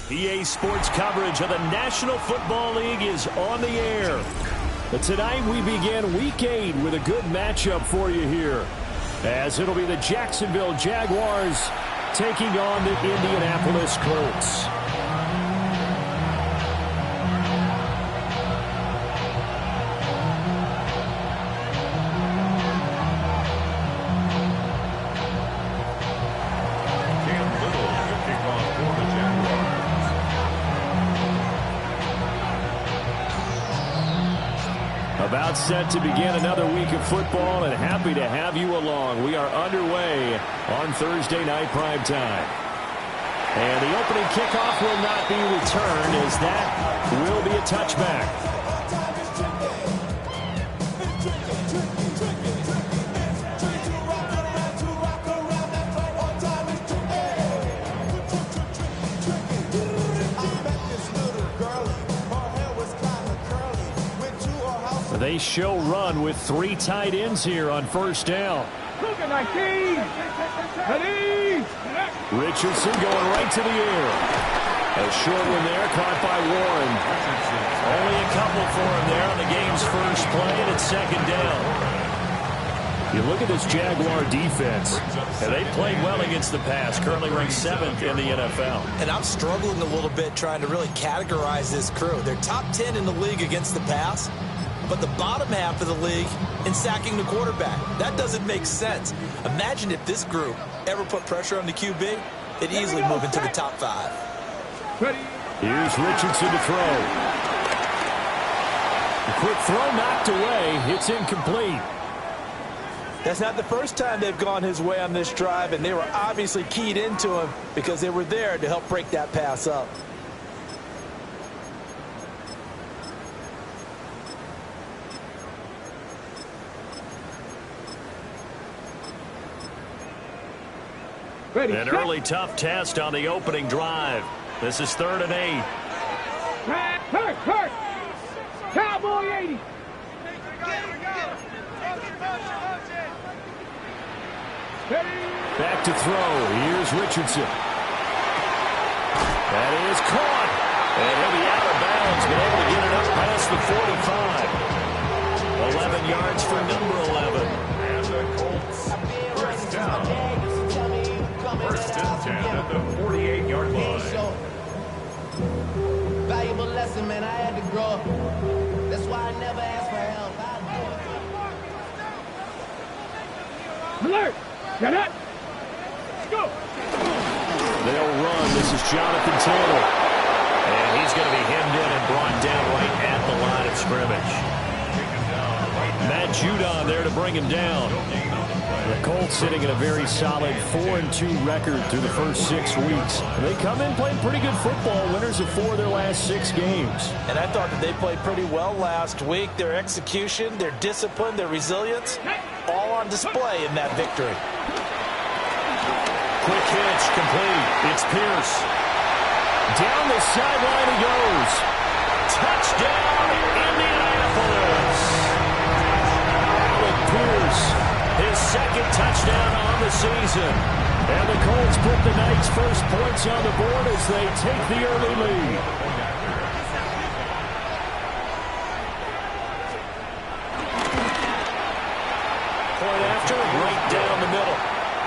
EA Sports coverage of the National Football League is on the air. But tonight we begin Week 8 with a good matchup for you here, as it'll be the Jacksonville Jaguars taking on the Indianapolis Colts. About set to begin another week of football, and happy to have you along. We are underway on Thursday night primetime. And the opening kickoff will not be returned, as that will be a touchback. They show run with 3 tight ends here on first down. Richardson going right to the air. A short one there, caught by Warren. Only a couple for him there on the game's first play, and it's second down. You look at this Jaguar defense, and they played well against the pass, currently ranked 7th in the NFL. And I'm struggling a little bit trying to really categorize this crew. They're top 10 in the league against the pass, but the bottom half of the league in sacking the quarterback. That doesn't make sense. Imagine if this group ever put pressure on the QB, they'd easily move into the top 5. Here's Richardson to throw. A quick throw knocked away. It's incomplete. That's not the first time they've gone his way on this drive, and they were obviously keyed into him because they were there to help break that pass up. An early tough test on the opening drive. This is 3rd and 8. Hurt! Cowboy 80. Back to throw. Here's Richardson. That is caught. And he'll be out of bounds, but able to get it up past the 45. 11 yards for number 11. And the Colts first down. First and 10 at the 48-yard line. Valuable lesson, man. I had to grow up. That's why I never asked for help. Alert! Get it! Go! They'll run. This is Jonathan Taylor. And he's going to be hemmed in and brought down right at the line of scrimmage. Matt Judon there to bring him down. The Colts sitting in a very solid 4-2 record through the first 6 weeks. And they come in playing pretty good football, winners of 4 of their last 6 games. And I thought that they played pretty well last week. Their execution, their discipline, their resilience, all on display in that victory. Quick hitch, complete. It's Pierce. Down the sideline he goes. Touchdown, Indianapolis. Alec Pierce, his 2nd touchdown on the season. And the Colts put the Knights' first points on the board as they take the early lead. Point after, right down the middle.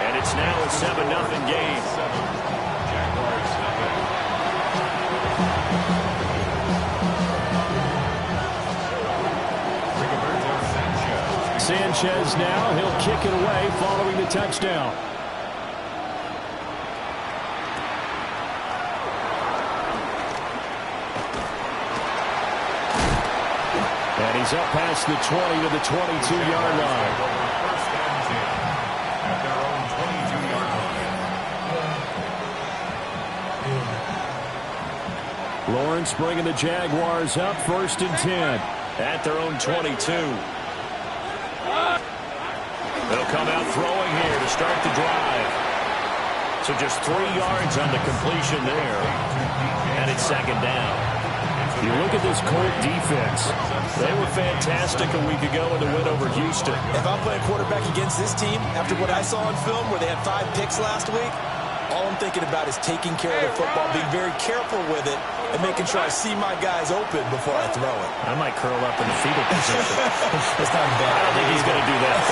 And it's now a 7-0 game. Jaguars 7. Sanchez now, he'll kick it away following the touchdown. And he's up past the 20 to the 22-yard line. First and 10 at their own 22-yard line. Lawrence bringing the Jaguars up, 1st and 10 at their own 22. They'll come out throwing here to start the drive. So just 3 yards on the completion there. And it's 2nd down. You look at this Colt defense. They were fantastic a week ago in the win over Houston. If I'm playing quarterback against this team, after what I saw on film where they had 5 picks last week, All I'm thinking about is taking care of the football, being very careful with it, and making sure I see my guys open before I throw it. I might curl up in the fetal position. It's not bad. I don't think he's going to do that.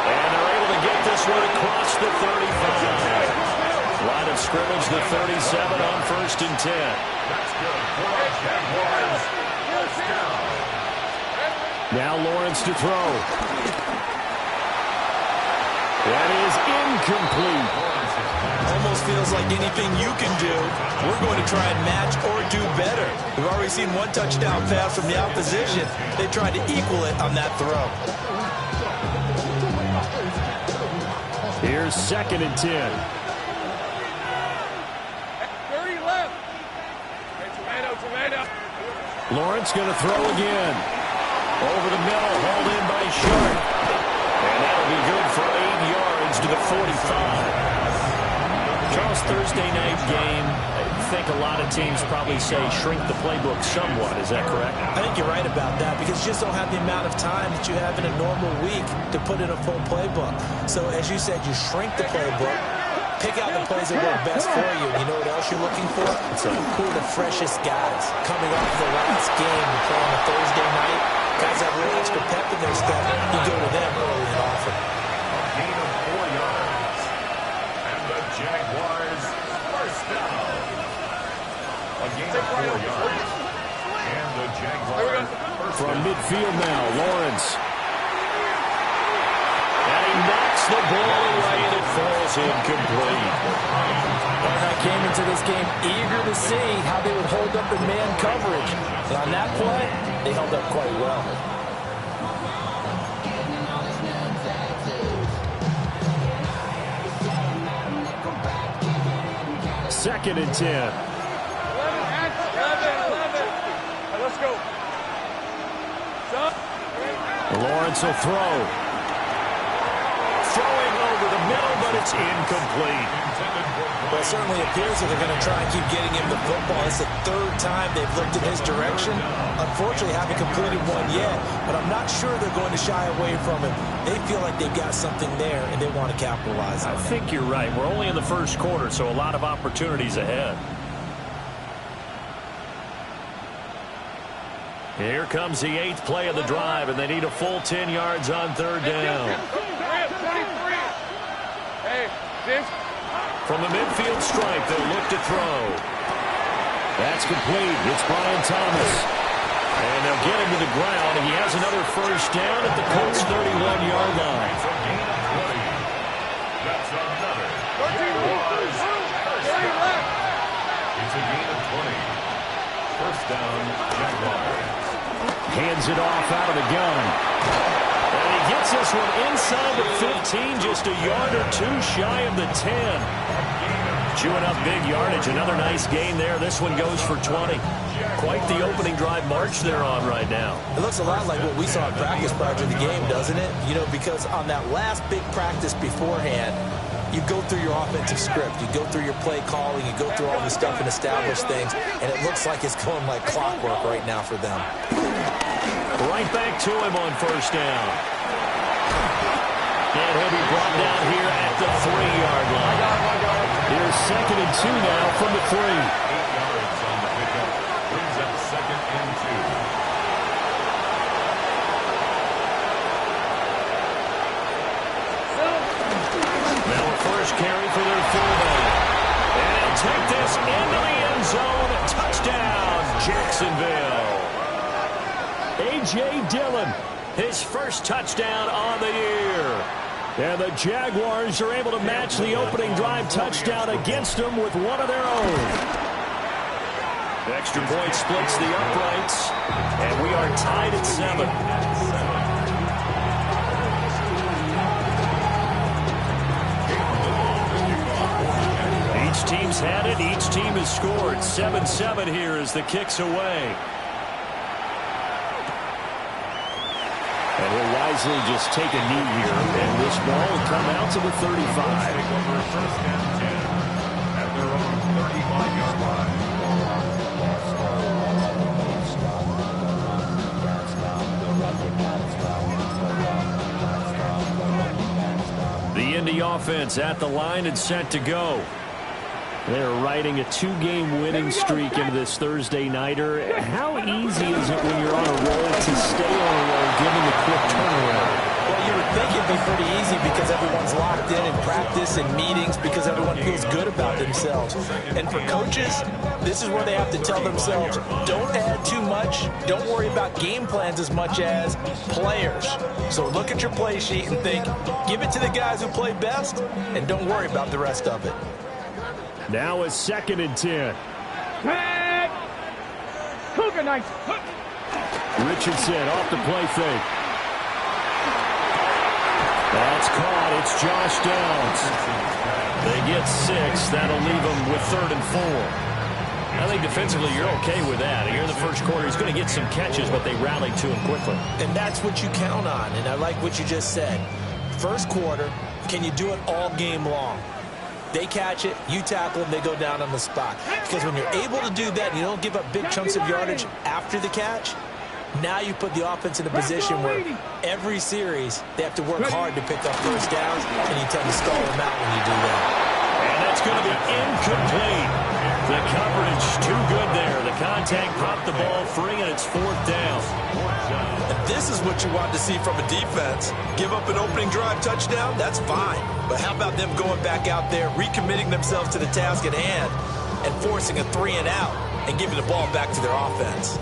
And they're able to get this one across the 35. Line of scrimmage, the 37 on 1st and 10. That's good for the Jaguars. First down. Now Lawrence to throw. That is incomplete. Almost feels like anything you can do, we're going to try and match or do better. We've already seen one touchdown pass from the opposition. They tried to equal it on that throw. Here's 2nd and 10. 30 left. Hey, tomato. Lawrence going to throw again. Over the middle, hauled in by Sharp. And that'll be good for 8 yards to the 45. Charles, Thursday night game, I think a lot of teams probably say shrink the playbook somewhat. Is that correct? I think you're right about that because you just don't have the amount of time that you have in a normal week to put in a full playbook. So as you said, you shrink the playbook, pick out the plays that work best for you. And you know what else you're looking for? Who are the freshest guys coming off the last game to play on a Thursday night? Guys have a little extra pep in their step. You go to them early and often. A gain of 4 yards. And the Jaguars first down. A gain of 4 yards. And the Jaguars first From down. midfield now, Lawrence. And he knocks the ball away and it falls incomplete. And I came into this game eager to see how they would hold up in man coverage. And on that play, they held up quite well. Second and 10. 11. Let's go. Lawrence will throw. Throwing over the middle, but it's incomplete. Well, it certainly appears that they're going to try and keep getting him the football. It's the 3rd time they've looked in his direction. Unfortunately, haven't completed one yet, but I'm not sure they're going to shy away from him. They feel like they've got something there, and they want to capitalize on it. I think you're right. We're only in the first quarter, so a lot of opportunities ahead. Here comes the 8th play of the drive, and they need a full 10 yards on 3rd down. 23. Hey, this. From the midfield stripe, they'll look to throw. That's complete. It's Brian Thomas. And they'll get him to the ground, and he has another first down at the Colts' 31-yard line. It's a gain of 20. That's another. 30 left. It's a gain of 20. First down, Jaguars. Hands it off out of the gun. And he gets this one inside the 15, just a yard or two shy of the 10. Chewing up big yardage. Another nice gain there. This one goes for 20. Quite the opening drive march they're on right now. It looks a lot like what we saw in practice prior to the game, doesn't it? You know, because on that last big practice beforehand, you go through your offensive script. You go through your play calling. You go through all this stuff and establish things. And it looks like it's going like clockwork right now for them. Right back to him on first down. And he'll be brought down here at the 3-yard line. Here's 2nd and 2 now from the 3. 8 yards on the pickup. Brings up 2nd and 2. Now a first carry for their fullback. And he'll take this into the end zone. Touchdown, Jacksonville. A.J. Dillon, his first touchdown on the year. And the Jaguars are able to match the opening drive touchdown against them with one of their own. Extra point splits the uprights, and we are tied at 7. Each team's had it. Each team has scored. 7-7 here as the kick's away. And he'll wisely just take a knee here, and this ball will come out to the 35. Take over 1st and 10 at their own 35-yard line. The begin the offense at the line and set to go. They're riding a 2-game winning streak into this Thursday nighter. How easy is it when you're on a roll to stay on a roll given the quick turnaround? Well, you would think it'd be pretty easy because everyone's locked in practice and meetings because everyone feels good about themselves. And for coaches, this is where they have to tell themselves, don't add too much. Don't worry about game plans as much as players. So look at your play sheet and think, give it to the guys who play best, and don't worry about the rest of it. Now a 2nd and 10. Cougar nice. Richardson off the play fake. That's caught. It's Josh Downs. They get 6. That'll leave them with 3rd and 4. I think defensively you're okay with that. Here in the first quarter, he's going to get some catches, but they rallied to him quickly. And that's what you count on, and I like what you just said. First quarter, can you do it all game long? They catch it, you tackle them, they go down on the spot. Because when you're able to do that and you don't give up big chunks of yardage after the catch, now you put the offense in a position where every series they have to work hard to pick up first downs, and you tend to stall them out when you do that. And that's going to be incomplete. The coverage too good there. The contact popped the ball free, and it's 4th down. And this is what you want to see from a defense. Give up an opening drive touchdown, that's fine. But how about them going back out there, recommitting themselves to the task at hand, and forcing a 3 and out, and giving the ball back to their offense.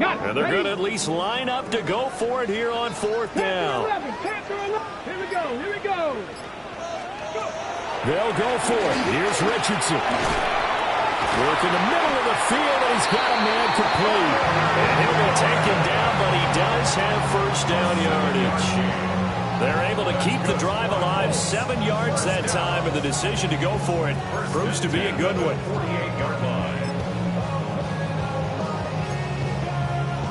And they're going to at least line up to go for it here on 4th down. Here we go. Here we go. They'll go for it. Here's Richardson. Work in the middle of the field, and he's got a man complete. And he'll be taken down, but he does have first down yardage. They're able to keep the drive alive. 7 yards that time, and the decision to go for it proves to be a good one.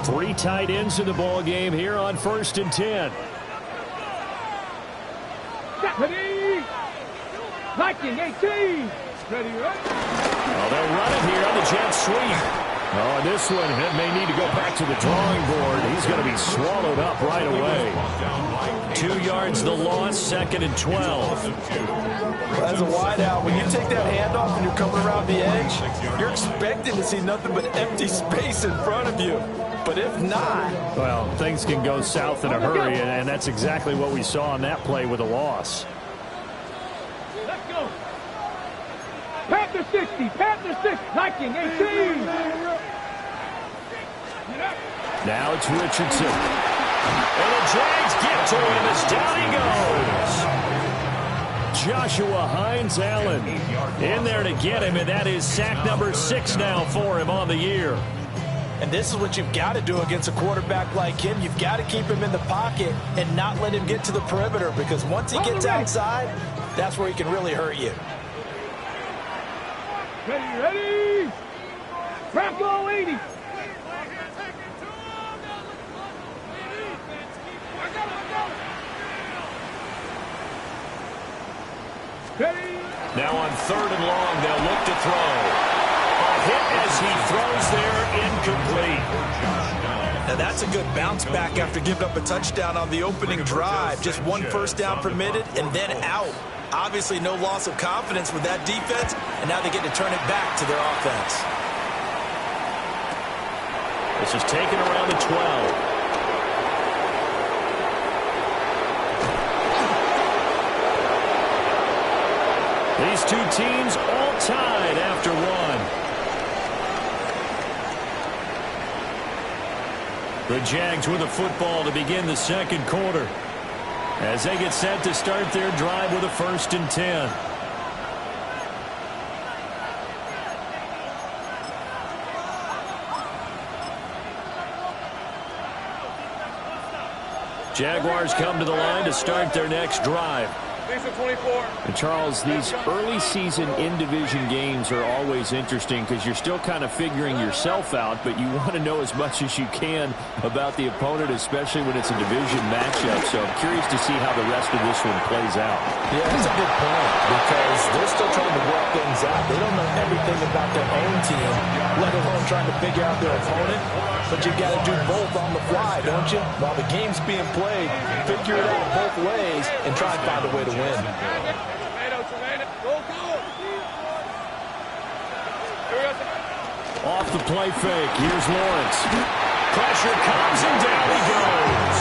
3 tight ends in the ball game here on 1st and 10. Ready. Viking 18. Ready, right? Oh, they'll run it here on the jet sweep. Oh, and this one may need to go back to the drawing board. He's going to be swallowed up right away. 2 yards the loss, 2nd and 12. As a wideout, when you take that handoff and you're coming around the edge, you're expecting to see nothing but empty space in front of you. But if not... Well, things can go south in a hurry, and that's exactly what we saw on that play with a loss. Let's go. Panther 60. Panther 6. Viking 18. Now it's Richardson. And the Jags get to him as down he goes. Joshua Hines-Allen in there to get him, and that is sack number 6 now for him on the year. And this is what you've got to do against a quarterback like him. You've got to keep him in the pocket and not let him get to the perimeter, because once he gets outside, that's where he can really hurt you. Ready. Bronco 80. Now on 3rd and long, they'll look to throw. A hit as he throws there, incomplete. Now that's a good bounce back after giving up a touchdown on the opening drive. Just 1 first down permitted and then out. Obviously no loss of confidence with that defense, and now they get to turn it back to their offense. This is taken around the 12. These two teams all tied after 1. The Jags with the football to begin the 2nd quarter as they get set to start their drive with a 1st and 10. Jaguars come to the line to start their next drive. And Charles, these early season in-division games are always interesting because you're still kind of figuring yourself out, but you want to know as much as you can about the opponent, especially when it's a division matchup. So I'm curious to see how the rest of this one plays out. Yeah, that's a good point because they're still trying to work things out. They don't know everything about their own team, let alone trying to figure out their opponent. But you got to do both on the fly, don't you? While the game's being played, figure it out both ways and try and find a way to win. Off the play fake, here's Lawrence. Pressure comes and down he goes.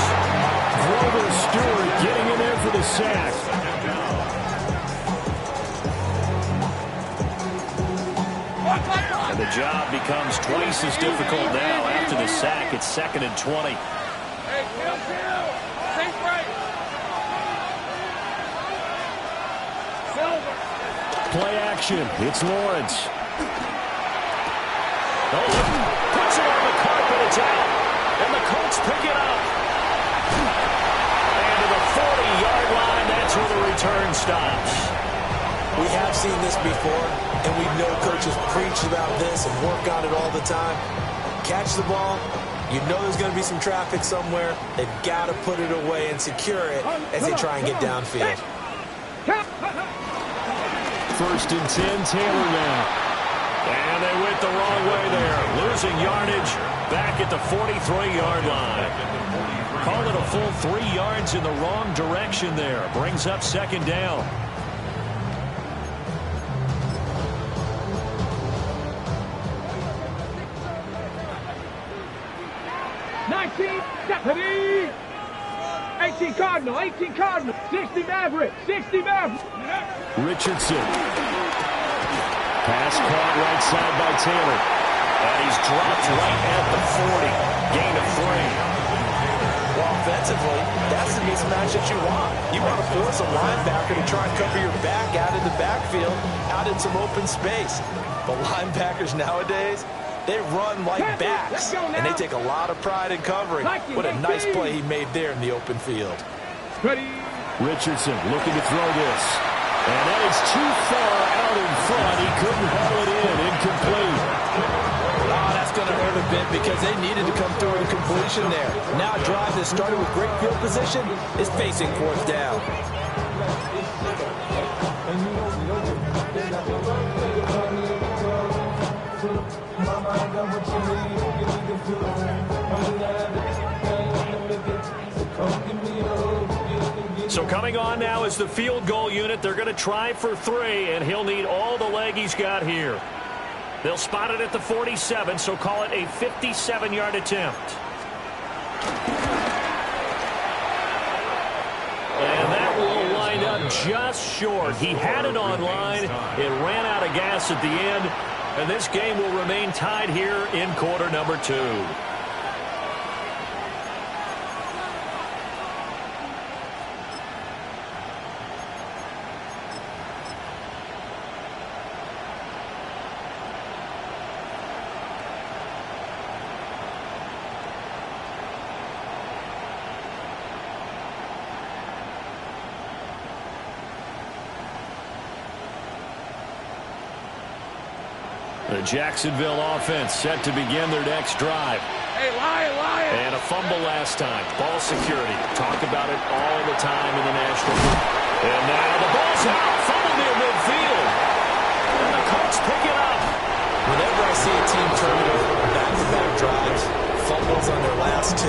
Grover Stewart getting in there for the sack. And the job becomes twice as difficult now. After the sack, it's 2nd and 20. Play action. It's Lawrence. Puts it on the carpet. It's out. And the Colts pick it up. And to the 40-yard line, that's where the return stops. We have seen this before, and we know coaches preach about this and work on it all the time. Catch the ball. You know there's going to be some traffic somewhere. They've got to put it away and secure it as they try and get downfield. 1st and 10, Taylor now. And they went the wrong way there. Losing yardage back at the 43-yard line. Call it a full 3 yards in the wrong direction there. Brings up 2nd down. Deputy! 18 Cardinal, 18 Cardinal, 60 Maverick, 60 Maverick. Richardson. Pass caught right side by Taylor. And he's dropped right at the 40. Gain of 3. Well, offensively, that's the mismatch that you want. You want to force a linebacker to try and cover your back out in the backfield, out in some open space. But linebackers nowadays, they run like backs, and they take a lot of pride in covering. What a nice play he made there in the open field. Richardson looking to throw this. And that is too far out in front. He couldn't haul it in. Incomplete. Oh, that's going to hurt a bit because they needed to come through with a completion there. Now a drive that started with great field position is facing 4th down. So coming on now is the field goal unit. They're going to try for 3, and he'll need all the leg he's got here. They'll spot it at the 47, so call it a 57-yard attempt. And that will line up just short. He had it on line. It ran out of gas at the end. And this game will remain tied here in quarter number 2. The Jacksonville offense set to begin their next drive. Hey, Lion! And a fumble last time. Ball security. Talk about it all the time in the National League. And now the ball's out. Fumble near midfield. And the Colts pick it up. Whenever I see a team turn it over back-to-back drives, fumbles on their last 2,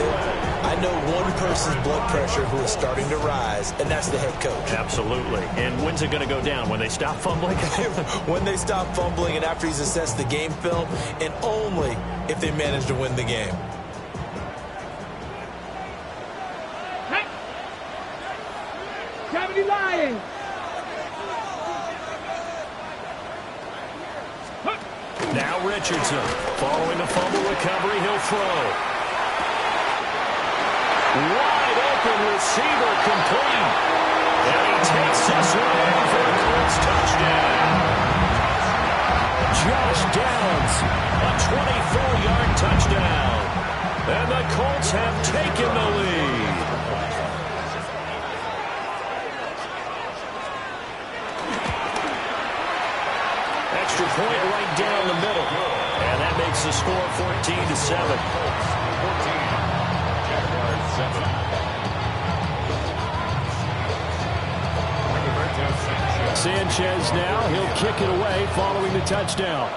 I know one person's blood pressure who is starting to rise, and that's the head coach. Absolutely. And when's it going to go down? When they stop fumbling? When they stop fumbling and after he's assessed the game film, and only if they manage to win the game. Hey! 70 Lions! Now Richardson. Following the fumble recovery, he'll throw. Wide open receiver complete. And he takes this one in for a Colts touchdown. Josh Downs, a 24-yard touchdown. And the Colts have taken the lead. makes the score 14-7. 14. Jaguars 7. Sanchez now. He'll kick it away following the touchdown.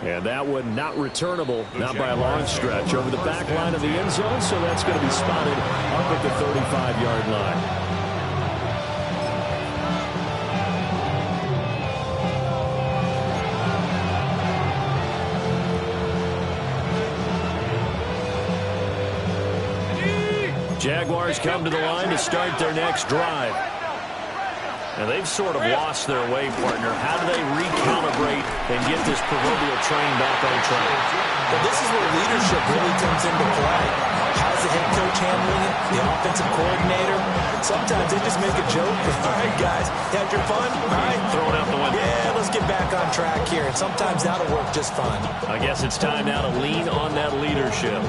And that one not returnable, not by a long stretch, over the back line of the end zone, so that's going to be spotted up at the 35-yard line. Jaguars come to the line to start their next drive. And they've sort of lost their way, partner. How do they recalibrate and get this proverbial train back on track? Well, this is where leadership really comes into play. How's the head coach handling it? The offensive coordinator? Sometimes they just make a joke. All right, guys, had your fun? All right. Throw it out the window. Yeah, let's get back on track here. And sometimes that'll work just fine. I guess it's time now to lean on that leadership.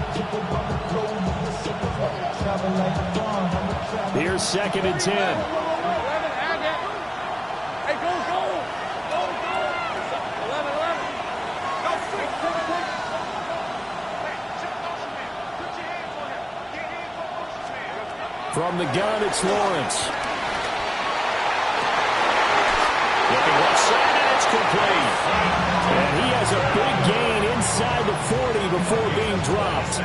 Here's 2nd and 10. From the gun, it's Lawrence. Looking left side, and it's complete. And he has a big gain inside the 40 before being dropped.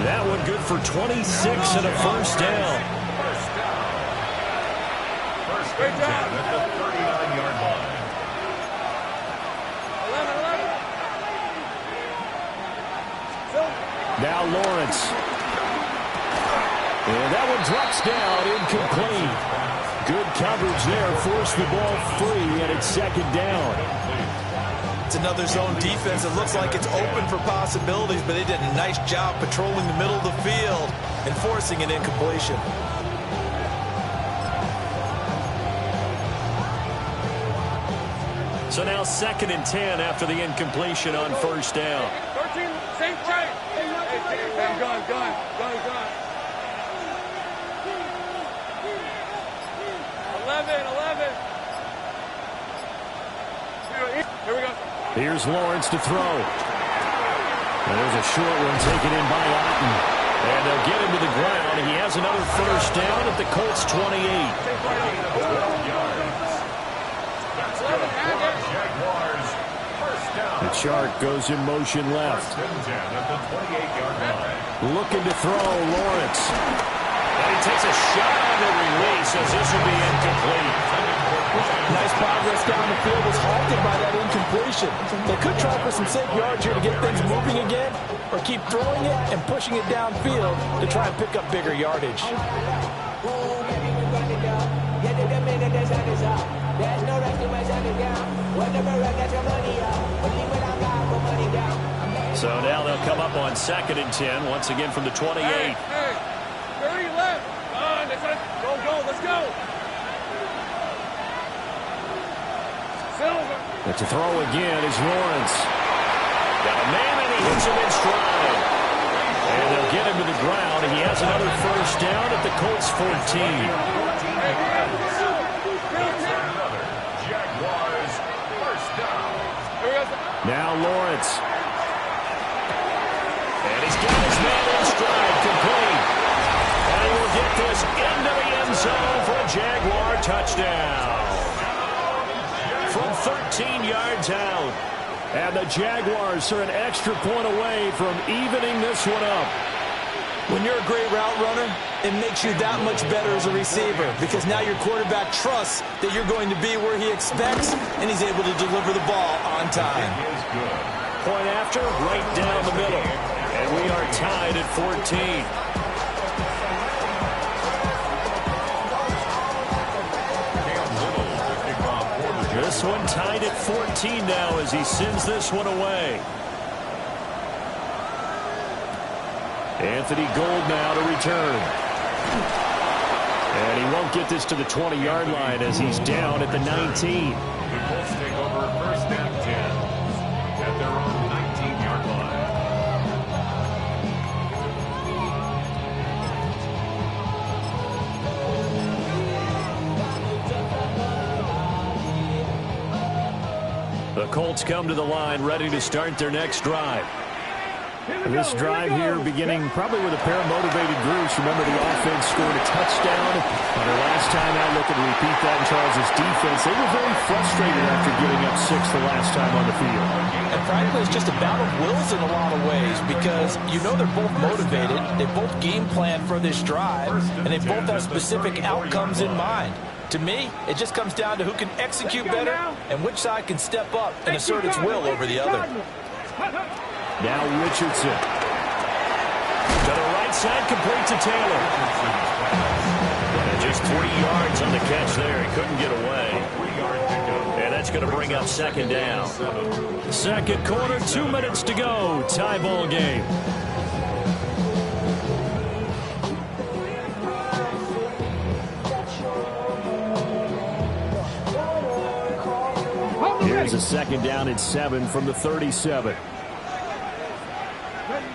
That one good for 26 and a first down. First down at the 39-yard line. 11. Now Lawrence. And that one drops down, incomplete. Good coverage there, forced the ball free, and it's 2nd down. It's another zone defense. It looks like it's open for possibilities, but they did a nice job patrolling the middle of the field and forcing an incompletion. So now 2nd and 10 after the incompletion on first down. 13, same play. Gun. 11. Here we go. Here's Lawrence to throw. And there's a short one taken in by Otten. And they'll get him to the ground. He has another first down at the Colts 28. That's good for Jaguars. First down. The chart goes in motion left. First and 10 at the 28-yard line. Looking to throw, Lawrence. And he takes a shot on the release as this will be incomplete. Nice progress down the field was halted by that incompletion. They could try for some safe yards here to get things moving again, or keep throwing it and pushing it downfield to try and pick up bigger yardage. So now they'll come up on 2nd and 10, once again from the 28. Hey, 30 left. Go, let's go. Silver. But to throw again is Lawrence. Got a man, and he hits him in stride. And they'll get him to the ground. He has another first down at the Colts 14. Another Jaguars first down. Now Lawrence. And he's got his man in stride, complete. And he will get this into the end zone for a Jaguar touchdown. From 13 yards out. And the Jaguars are an extra point away from evening this one up. When you're a great route runner, it makes you that much better as a receiver, because now your quarterback trusts that you're going to be where he expects, and he's able to deliver the ball on time. Is good. Point after, right down the middle. And we are tied at 14. This one tied at 14 now as he sends this one away. Anthony Gold now to return. And he won't get this to the 20-yard line as he's down at the 19. The Colts take over first and 10 at their own 19-yard line. The Colts come to the line, ready to start their next drive. This drive here beginning probably with a pair of motivated groups. Remember, the offense scored a touchdown on their last time out. Looking to repeat that in Charles' defense. They were very frustrated after giving up 6 the last time on the field. And frankly, it's just a battle of wills in a lot of ways because you know they're both motivated. They both game plan for this drive, and they both have specific outcomes in mind. To me, it just comes down to who can execute better and which side can step up and assert its will over the other. Now Richardson. To the right side, complete to Taylor. And just 3 yards on the catch there. He couldn't get away. And that's going to bring up second down. Second quarter, 2 minutes to go. Tie ball game. Here's a second down and 7 from the 37.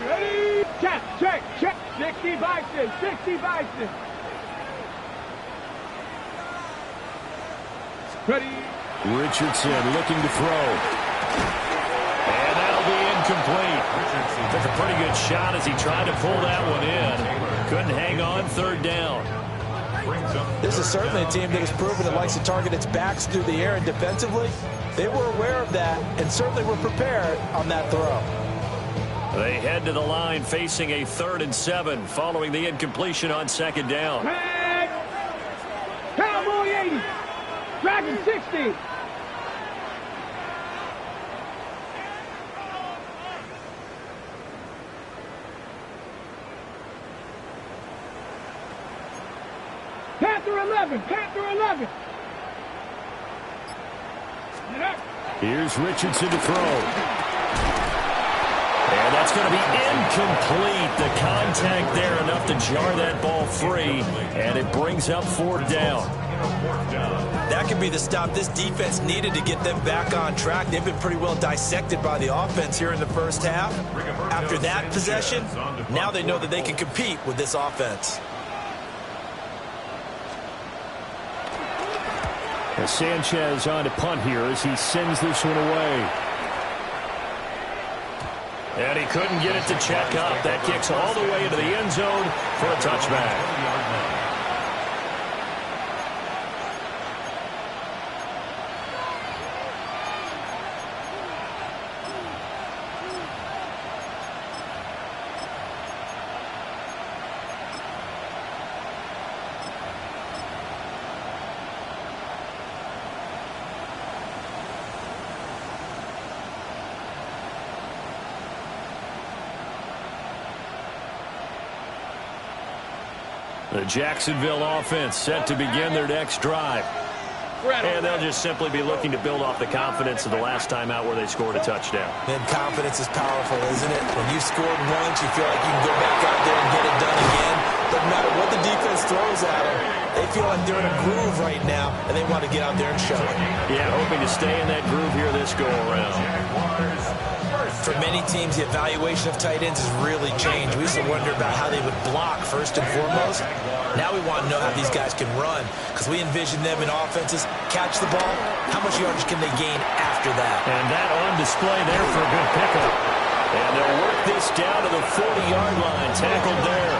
Ready? Check. 60 Bison. Ready? Richardson looking to throw. And that'll be incomplete. Took a pretty good shot as he tried to pull that one in. Couldn't hang on, third down. This is certainly a team that has proven it likes to target its backs through the air and defensively. They were aware of that and certainly were prepared on that throw. They head to the line facing a 3rd and 7 following the incompletion on second down. Tag. Cowboy 80. Dragon 60. Panther 11. Here's Richardson to throw. And that's going to be incomplete. The contact there enough to jar that ball free, and it brings up 4th down. That could be the stop this defense needed to get them back on track. They've been pretty well dissected by the offense here in the first half. After that possession, now they know that they can compete with this offense. Sanchez on to punt here as he sends this one away. And he couldn't get it to check up. That kicks all the way into the end zone for a touchback. The Jacksonville offense set to begin their next drive. And they'll just simply be looking to build off the confidence of the last time out where they scored a touchdown. And confidence is powerful, isn't it? When you've scored once, you feel like you can go back out there and get it done again. Doesn't matter what the defense throws at them. They feel like they're in a groove right now, and they want to get out there and show it. Yeah, hoping to stay in that groove here this go-around. For many teams, the evaluation of tight ends has really changed. We used to wonder about how they would block first and foremost. Now we want to know how these guys can run because we envision them in offenses catch the ball. How much yardage can they gain after that? And that on display there for a good pickup. And they'll work this down to the 40-yard line. Tackled there.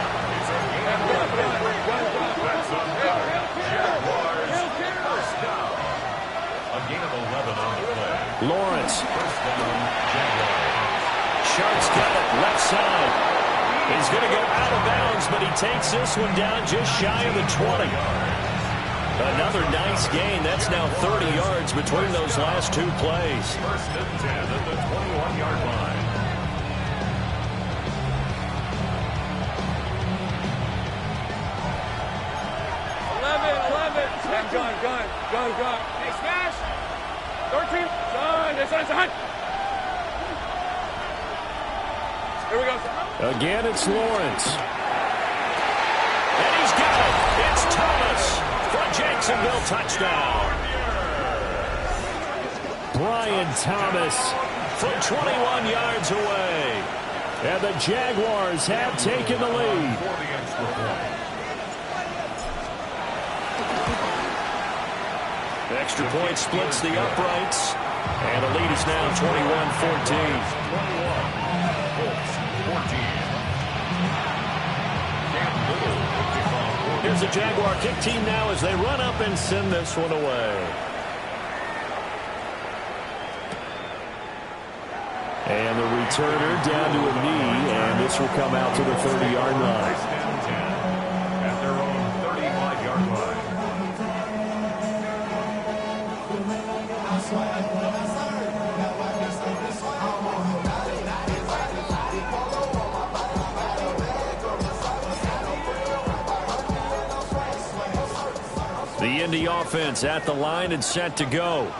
A gain of 11 on the play. Lawrence. First down, Jaguars. Sharp's got it left side. He's going to go out of bounds, but he takes this one down just shy of the 20. Another nice gain. That's now 30 yards between those last 2 plays. First and 10 at the 21-yard line. Gun. Hey, Smash. 13. Son. Here we go. Again, it's Lawrence. And he's got it. It's Thomas for a Jacksonville touchdown. Brian Thomas from 21 yards away. And the Jaguars have taken the lead. For the extra point. Extra point splits the uprights. And the lead is now 21-14. 14. Here's the Jaguar kick team now as they run up and send this one away. And the returner down to a knee, and this will come out to the 30-yard line. At their own 35-yard line. The Indy offense at the line and set to go.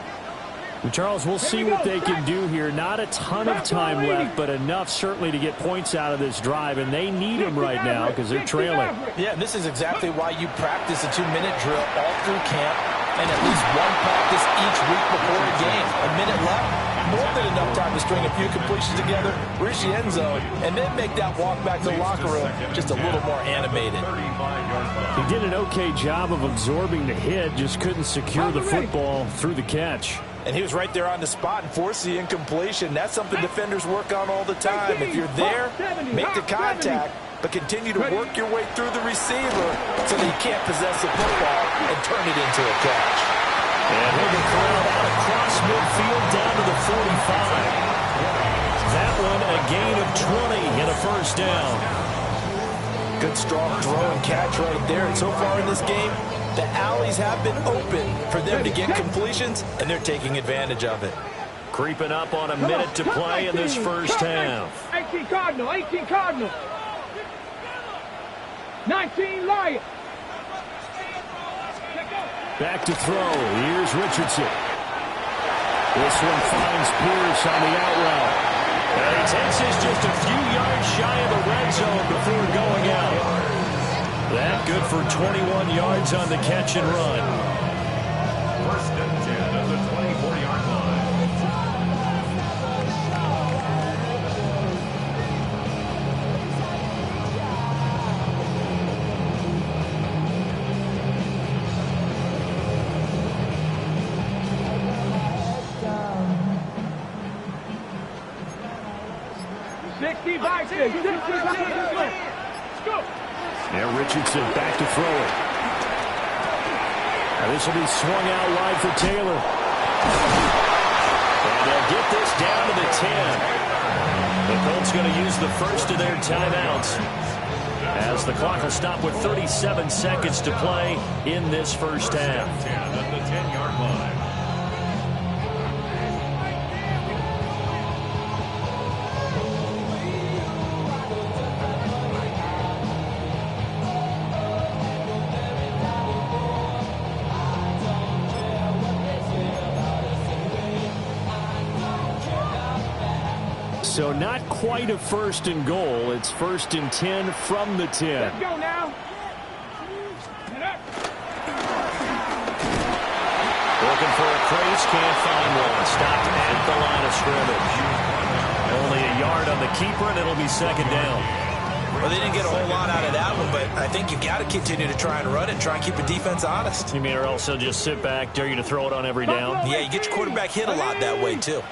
Charles, we'll see what they can do here. Not a ton of time left, but enough certainly to get points out of this drive, and they need them right now because they're trailing. Yeah, this is exactly why you practice a 2-minute drill all through camp and at least one practice each week before a game. A minute left, more than enough time to string a few completions together, reach the end zone, and then make that walk back to the locker room just a little more animated. He did an okay job of absorbing the hit, just couldn't secure the football through the catch. And he was right there on the spot and forced the incompletion. That's something defenders work on all the time. If you're there, make the contact, but continue to work your way through the receiver so that you can't possess the football and turn it into a catch. And he'll be corralled out across midfield down to the 45. That one a gain of 20 and a first down. Good strong throw and catch right there. And so far in this game, the alleys have been open for them to get completions, and they're taking advantage of it. Creeping up on a minute to play in this first half. 18 Cardinal, 18 Cardinal. 19 Lion. Back to throw. Here's Richardson. This one finds Pierce on the out route. And he takes this just a few yards shy of the red zone before going out. That good for 21 yards on the catch and run. First and 10 at the 24-yard line. Now Richardson back to throw it. Now this will be swung out wide for Taylor. And they'll get this down to the 10. The Colts going to use the first of their timeouts as the clock will stop with 37 seconds to play in this first half. 10 at the 10-yard line. So not quite a first and goal. It's first and 10 from the 10. Let's go now. Looking for a crease, can't find one. Stopped at the line of scrimmage. Only a yard on the keeper, and it'll be second down. Well, they didn't get a whole lot out of that one, but I think you got to continue to try and run it, try and keep the defense honest. You mean or else they'll just sit back, dare you to throw it on every down? Yeah, you get your quarterback hit a lot that way, too.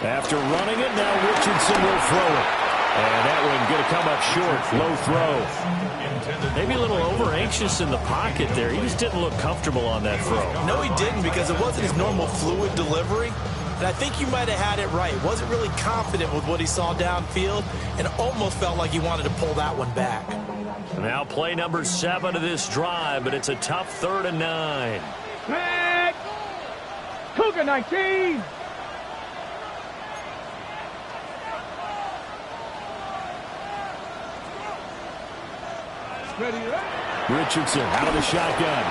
After running it, now Richardson will throw it. And that one going to come up short. Low throw. Maybe a little over-anxious in the pocket there. He just didn't look comfortable on that throw. No, he didn't, because it wasn't his normal fluid delivery. And I think you might have had it right. Wasn't really confident with what he saw downfield and almost felt like he wanted to pull that one back. Now play number 7 of this drive, but it's a tough 3rd and 9. Back. Cougar 19. Ready, Richardson out of the shotgun.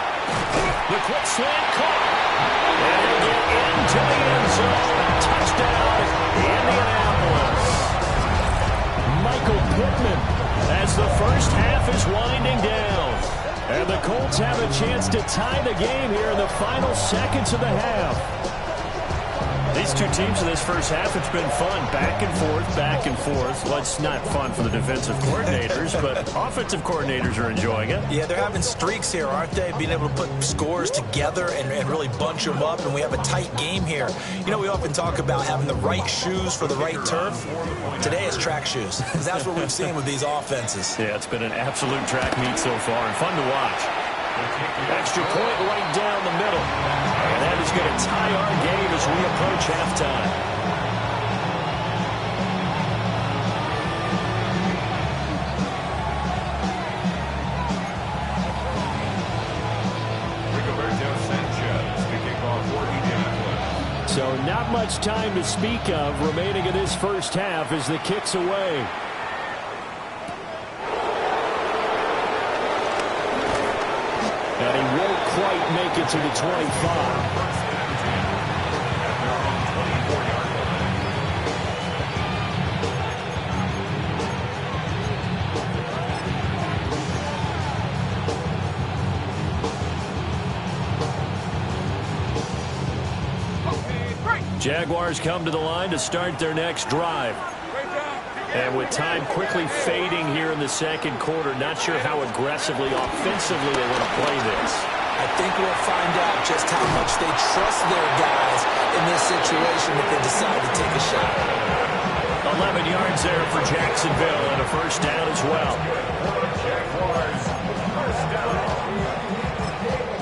The quick slant caught. And they get into the end zone. Touchdown, Indianapolis. Michael Pittman As the first half is winding down. And the Colts have a chance to tie the game here in the final seconds of the half. These two teams in this first half, it's been fun. Back and forth, back and forth. Well, it's not fun for the defensive coordinators, but offensive coordinators are enjoying it. Yeah, they're having streaks here, aren't they? Being able to put scores together and really bunch them up, and we have a tight game here. You know, we often talk about having the right shoes for the right turf. Today it's track shoes, because that's what we've seen with these offenses. Yeah, it's been an absolute track meet so far, and fun to watch. Extra point right down the middle. And that is going to tie our game as we approach halftime. So not much time to speak of remaining in this first half as the kick's away. And he won't quite make it to the 25. Jaguars come to the line to start their next drive. And with time quickly fading here in the second quarter, not sure how aggressively, offensively they want to play this. I think we'll find out just how much they trust their guys in this situation if they decide to take a shot. 11 yards there for Jacksonville and a first down as well. Jaguars, first down.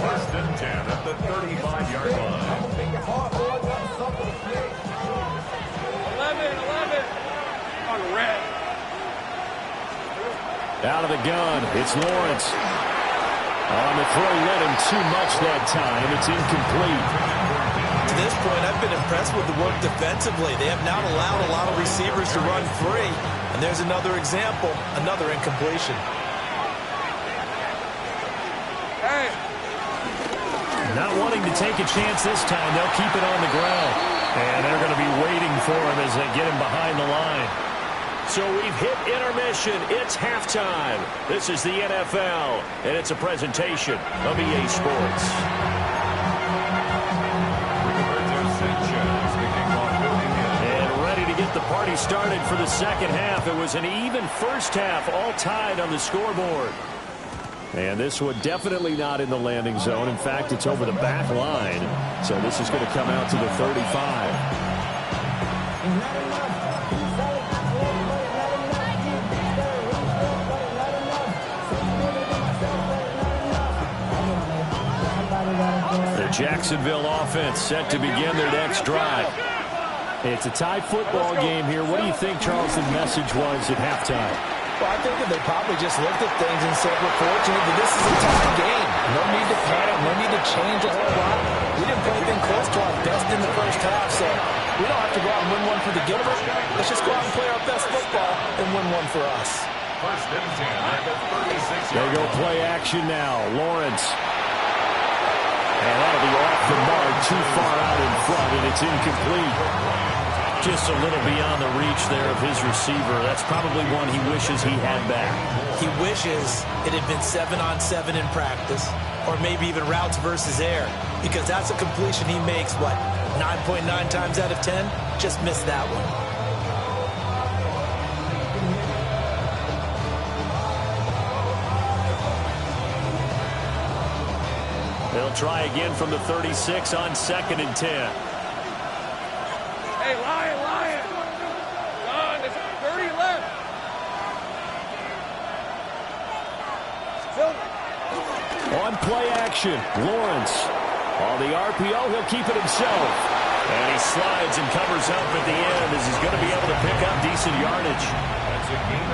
First and 10 at the 35-yard line. 11. On red. Out of the gun, it's Lawrence. On the throw, let him too much that time. It's incomplete. To this point, I've been impressed with the work defensively. They have not allowed a lot of receivers to run free. And there's another example, another incompletion. Hey. Not wanting to take a chance this time, they'll keep it on the ground. And they're going to be waiting for him as they get him behind the line. So we've hit intermission. It's halftime. This is the NFL, and it's a presentation of EA Sports. And ready to get the party started for the second half. It was an even first half, all tied on the scoreboard. And this one definitely not in the landing zone. In fact, it's over the back line. So this is going to come out to the 35. The Jacksonville offense set to begin their next drive. It's a tie football game here. What do you think, Charles, the message was at halftime? Well, I think that they probably just looked at things and said, we're fortunate that this is a tie game. No need to panic, no need to change a whole lot. We didn't play anything close to our best in the first half, so we don't have to go out and win one for the Gilbert. Let's just go out and play our best football and win one for us. First and 10 at the 36. They go play action now. Lawrence. And that'll be off the mark, too far out in front, and it's incomplete. Just a little beyond the reach there of his receiver. That's probably one he wishes he had back. He wishes it had been 7-on-7 in practice, or maybe even routes versus air, because that's a completion he makes, what, 9.9 times out of 10? Just missed that one. They'll try again from the 36 on 2nd and 10. Hey, Lion. John, there's 30 left. On play action, Lawrence. On the RPO, he'll keep it himself. And he slides and covers up at the end as he's going to be able to pick up decent yardage.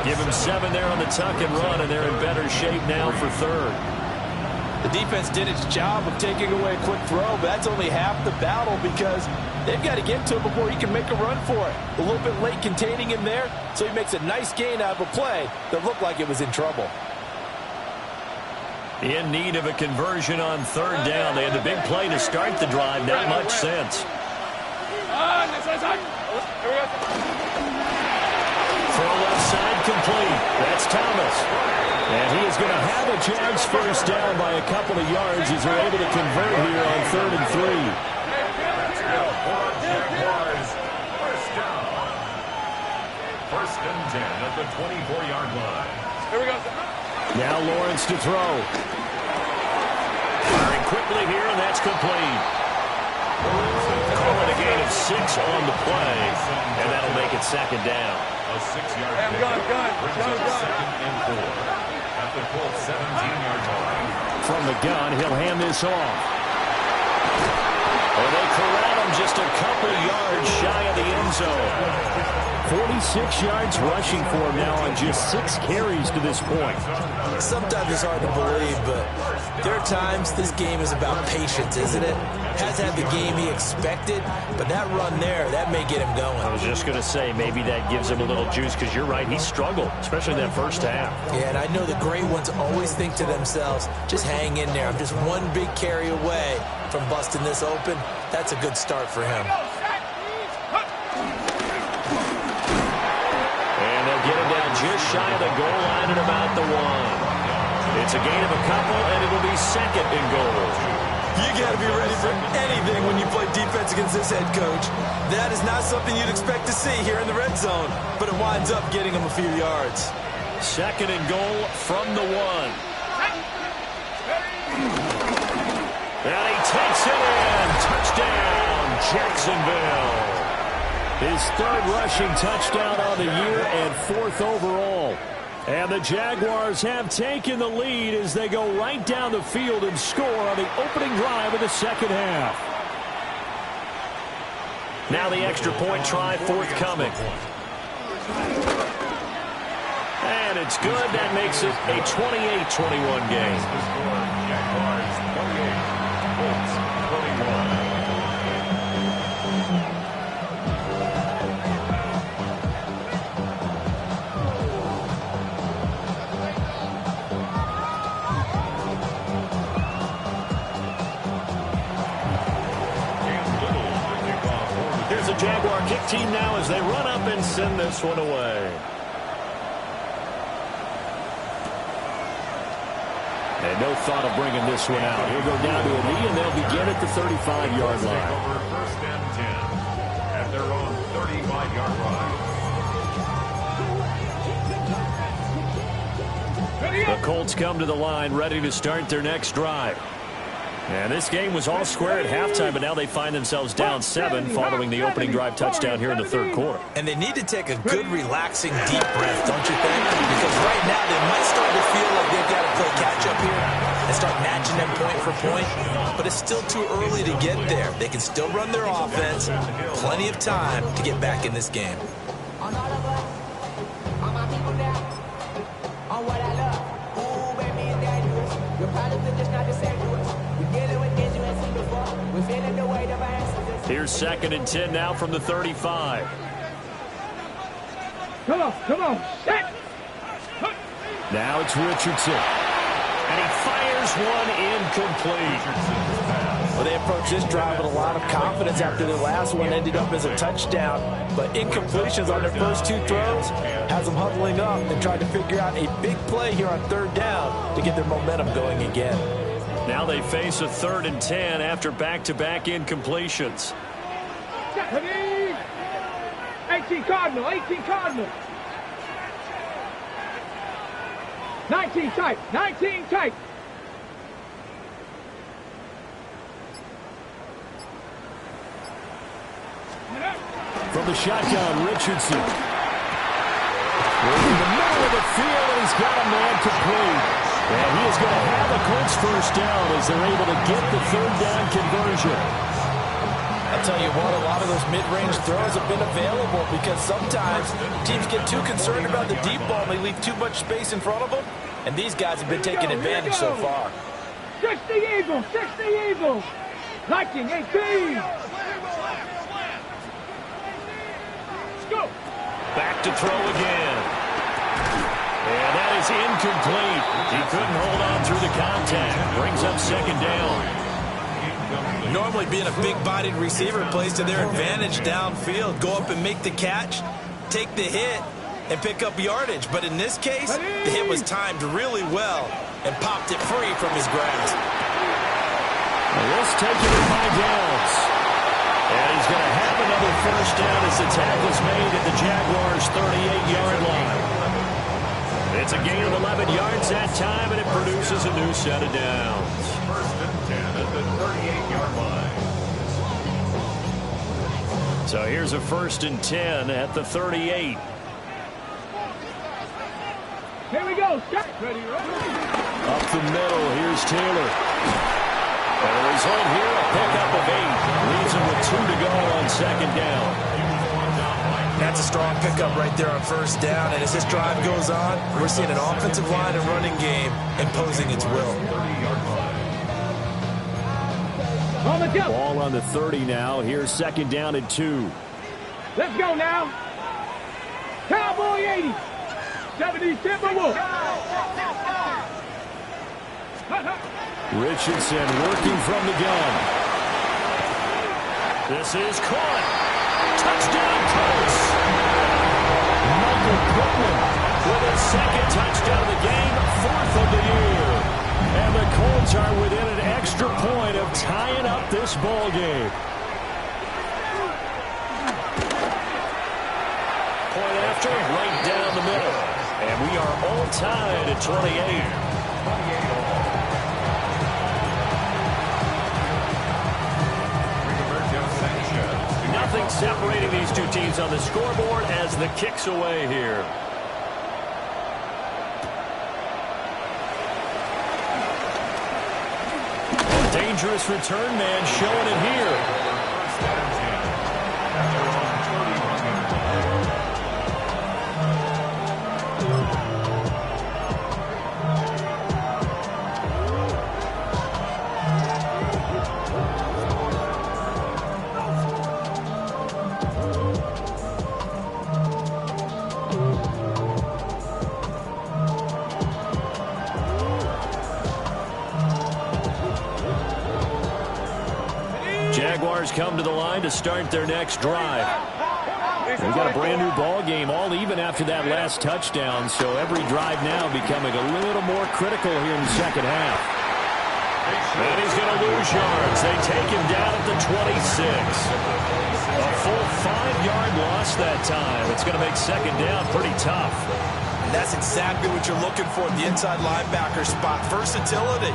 Give him 7 there on the tuck and run, and they're in better shape now for third. The defense did its job of taking away a quick throw, but that's only half the battle because they've got to get to him before he can make a run for it. A little bit late containing him there, so he makes a nice gain out of a play that looked like it was in trouble. In need of a conversion on third down. They had the big play to start the drive. Not much sense. Throw left side complete. That's Thomas. And he is going to have a chance first down by a couple of yards as they're able to convert here on 3rd and 3. the 24-yard line. Here we go. Now Lawrence to throw. Firing quickly here, and that's complete. Calling a gain of 6 on the play, and that'll make it second down. A 6-yard pickup brings up second and 4 at the full 17-yard line. From the gun, he'll hand this off. And they corral him just a couple yards shy of the end zone. 46 yards rushing for him now on just 6 carries to this point. Sometimes it's hard to believe, but there are times this game is about patience, isn't it? Has had the game he expected, but that run there, that may get him going. I was just going to say, maybe that gives him a little juice, because you're right, he struggled, especially in that first half. Yeah, and I know the great ones always think to themselves, just hang in there. I'm just one big carry away from busting this open. That's a good start for him. And they'll get him down just shy of the goal line at about the 1. It's a gain of a couple, and it'll be second and goal. You got to be ready for anything when you play defense against this head coach. That is not something you'd expect to see here in the red zone, but it winds up getting him a few yards. Second and goal from the 1. And he takes it in. Touchdown, Jacksonville. His 3rd rushing touchdown on the year and 4th overall. And the Jaguars have taken the lead as they go right down the field and score on the opening drive of the second half. Now the extra point try forthcoming. And it's good. That makes it a 28-21 game. Jaguars 28, Colts 21. Jaguar kick team now as they run up and send this one away. And no thought of bringing this one out. He'll go down to a knee, and they'll begin at the 35-yard line. Over 1st and 10 at their own 35-yard line. The Colts come to the line ready to start their next drive. And this game was all square at halftime, but now they find themselves down 7 following the opening drive touchdown here in the 3rd quarter. And they need to take a good, relaxing, deep breath, don't you think? Because right now they might start to feel like they've got to play catch-up here and start matching them point for point. But it's still too early to get there. They can still run their offense. Plenty of time to get back in this game. On all of us, on my people now, on what I love. Ooh, baby, it's dangerous. Your problems are just not the same to us. We're dealing with things you ain't seen before. We're feeling the weight of our ancestors. Here's 2nd and 10 now from the 35. Come on, set. Now it's Richardson. And he fires one incomplete. Well, they approached this drive with a lot of confidence after the last one ended up as a touchdown. But incompletions on their first 2 throws has them huddling up and trying to figure out a big play here on 3rd down to get their momentum going again. Now they face a 3rd and 10 after back-to-back incompletions. 18 Cardinal. 19 tight. From the shotgun, Richardson. In the middle of the field, and he's got a man complete. And he is going to have the Colts first down as they're able to get the 3rd down conversion. I'll tell you what, a lot of those mid-range throws have been available because sometimes teams get too concerned about the deep ball and they leave too much space in front of them. And these guys have been taking advantage so far. 60 Eagles. 19-18. Let's go. Back to throw again. And that is incomplete. He couldn't hold on through the contact. Brings up 2nd down. Normally being a big-bodied receiver plays to their advantage downfield. Go up and make the catch, take the hit, and pick up yardage. But in this case, the hit was timed really well and popped it free from his grasp. This taking it by downs. And he's going to have another first down as the tackle's made at the Jaguars' 38-yard line. It's a gain of 11 yards that time, and it produces a new set of downs. First and 10 at the 38-yard line. So here's a first and 10 at the 38. Here we go. Ready, Up the middle, here's Taylor. And the result here, a pickup of 8. Leaves him with 2 to go on second down. That's a strong pickup right there on first down. And as this drive goes on, we're seeing an offensive line and running game imposing its will. Ball on the 30 now. Here's second down and 2. Let's go now. Cowboy 80. 70 Timberwolves. Richardson working from the gun. This is caught. Touchdown, Colts. Michael Pittman with his second touchdown of the game, 4th of the year. And the Colts are within an extra point of tying up this ball game. Point after, right down the middle. And we are all tied at 28. Nothing separating these two teams on the scoreboard as the kick's away here. Dangerous return man showing it here. Jaguars come to the line to start their next drive. They've got a brand new ball game, all even after that last touchdown, so every drive now becoming a little more critical here in the second half. And he's going to lose yards. They take him down at the 26. A full 5-yard loss that time. It's going to make second down pretty tough. And that's exactly what you're looking for at the inside linebacker spot. Versatility.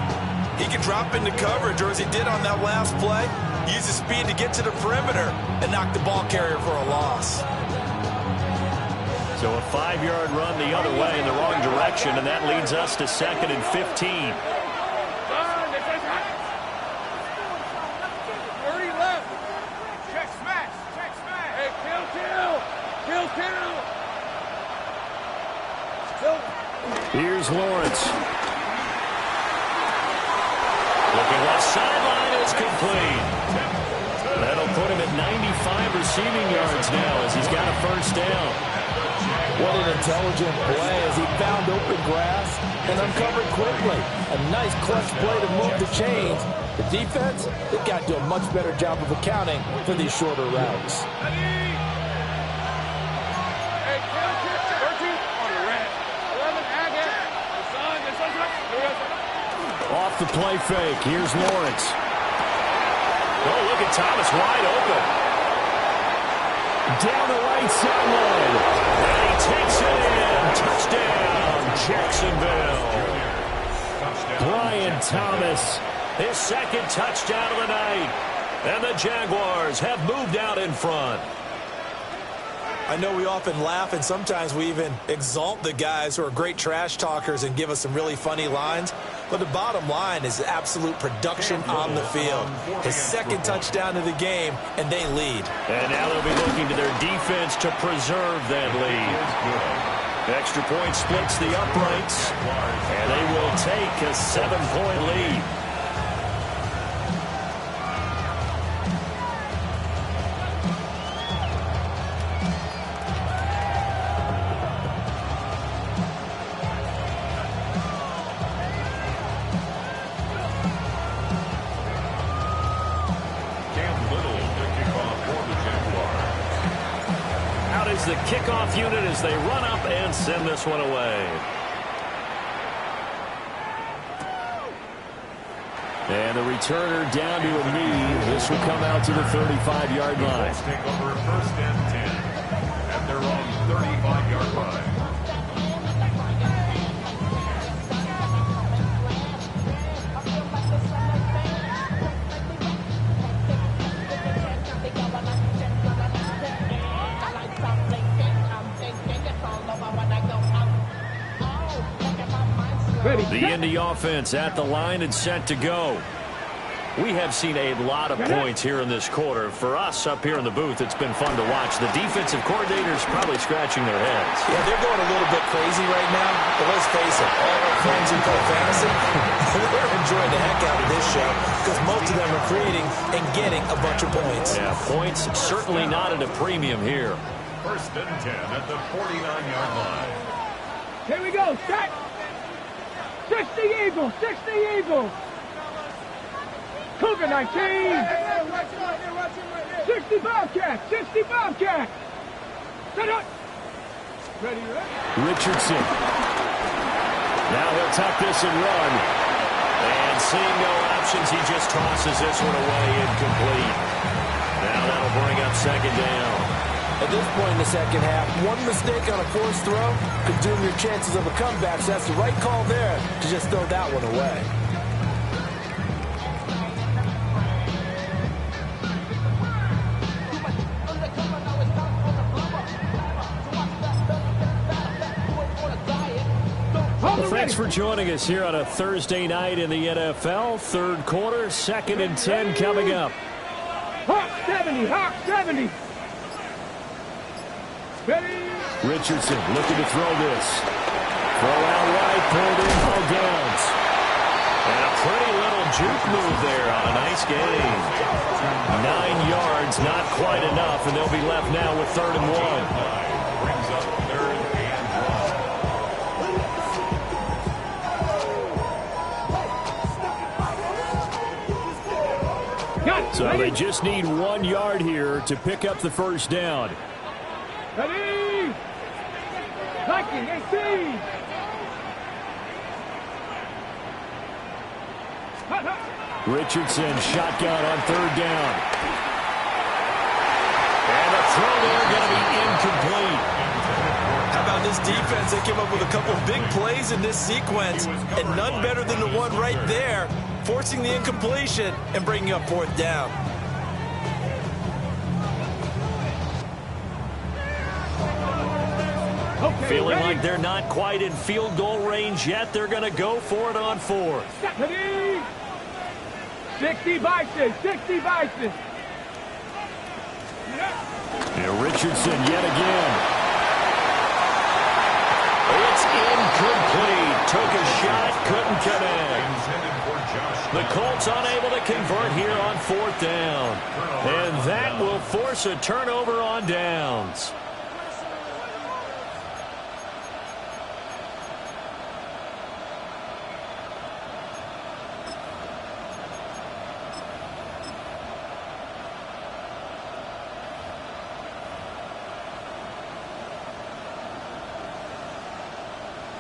He can drop into coverage, or as he did on that last play, use his speed to get to the perimeter and knock the ball carrier for a loss. So a 5-yard run the other way in the wrong direction, and that leads us to 2nd and 15. Here's Lawrence. Looking left sideline is complete. That'll put him at 95 receiving yards now as he's got a first down. What an intelligent play as he found open grass and uncovered quickly. A nice clutch play to move the chains. The defense, they've got to do a much better job of accounting for these shorter routes. Off the play fake. Here's Lawrence. Oh, look at Thomas wide open. Down the right sideline. And he takes it in. Touchdown, Jacksonville. Brian Thomas. His second touchdown of the night. And the Jaguars have moved out in front. I know we often laugh, and sometimes we even exalt the guys who are great trash talkers and give us some really funny lines. But the bottom line is absolute production on the field. His second touchdown of the game, and they lead. And now they'll be looking to their defense to preserve that lead. Extra point splits the uprights, and they will take a 7-point lead. The kickoff unit as they run up and send this one away. And the returner down to a knee. This will come out to the 35-yard line. Let's take over 1st and 10 at their own 35-yard line. The Indy offense at the line and set to go. We have seen a lot of points here in this quarter. For us up here in the booth, it's been fun to watch. The defensive coordinators probably scratching their heads. Yeah, they're going a little bit crazy right now. But let's face it, all our friends who play fantasy, they're enjoying the heck out of this show because most of them are creating and getting a bunch of points. Yeah, points certainly not at a premium here. 1st and 10 at the 49-yard line. Here we go. Set. 60 Eagles. 60 Eagles. Cougar 19. 60 Bobcats. 60 Bobcats. Set up. Ready, ready. Richardson. Now he'll tuck this and run. And seeing no options, he just tosses this one away incomplete. Now that'll bring up 2nd down. At this point in the second half, one mistake on a forced throw could doom your chances of a comeback. So that's the right call there to just throw that one away. Well, thanks for joining us here on a Thursday night in the NFL. 3rd quarter, 2nd and 10 coming up. Hawk 70. Hawk 70. Ready. Richardson looking to throw this. Throw out wide, pulled in, all downs. And a pretty little juke move there on a nice gain. 9 yards, not quite enough, and they'll be left now with 3rd and 1. Brings up 3rd and 1. So they just need 1 yard here to pick up the 1st down. Ready. Viking 18. Richardson shotgun on 3rd down. And the throw there going to be incomplete. How about this defense? They came up with a couple of big plays in this sequence, and none better than the one right there, forcing the incompletion and bringing up 4th down. Okay, Feeling ready? like they're not quite in field goal range yet. They're going to go for it on 4th. Ready. 60 Bison. 60 Bison. Yeah, Richardson yet again. It's incomplete. Took a shot, couldn't connect. Intended for Josh. The Colts unable to convert here on 4th down. And that will force a turnover on downs.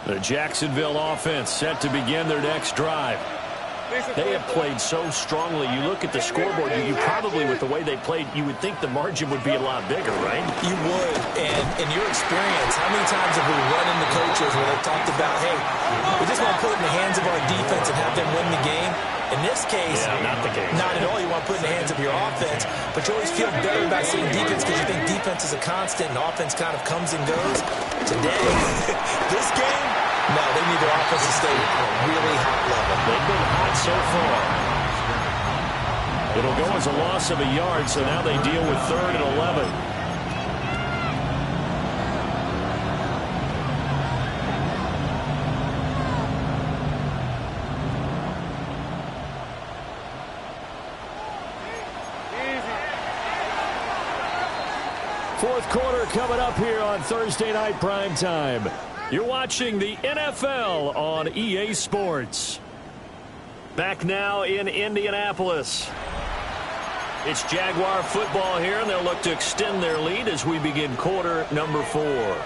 The Jacksonville offense set to begin their next drive. They have played so strongly. You look at the scoreboard, you probably, with the way they played, you would think the margin would be a lot bigger, right? You would. And in your experience, how many times have we run into coaches where they've talked about, hey, we just want to put it in the hands of our defense and have them win the game? In this case, not the case. Not at all. You want to put it in the hands of your offense, but you always feel better about saying defense because you think defense is a constant and offense kind of comes and goes. Today, this game, no, they need their offense to stay at a really hot level. They've been hot so far. It'll go as a loss of a yard, so now they deal with 3rd and 11. Fourth quarter coming up here on Thursday Night Primetime. You're watching the NFL on EA Sports. Back now in Indianapolis. It's Jaguar football here, and they'll look to extend their lead as we begin quarter number 4.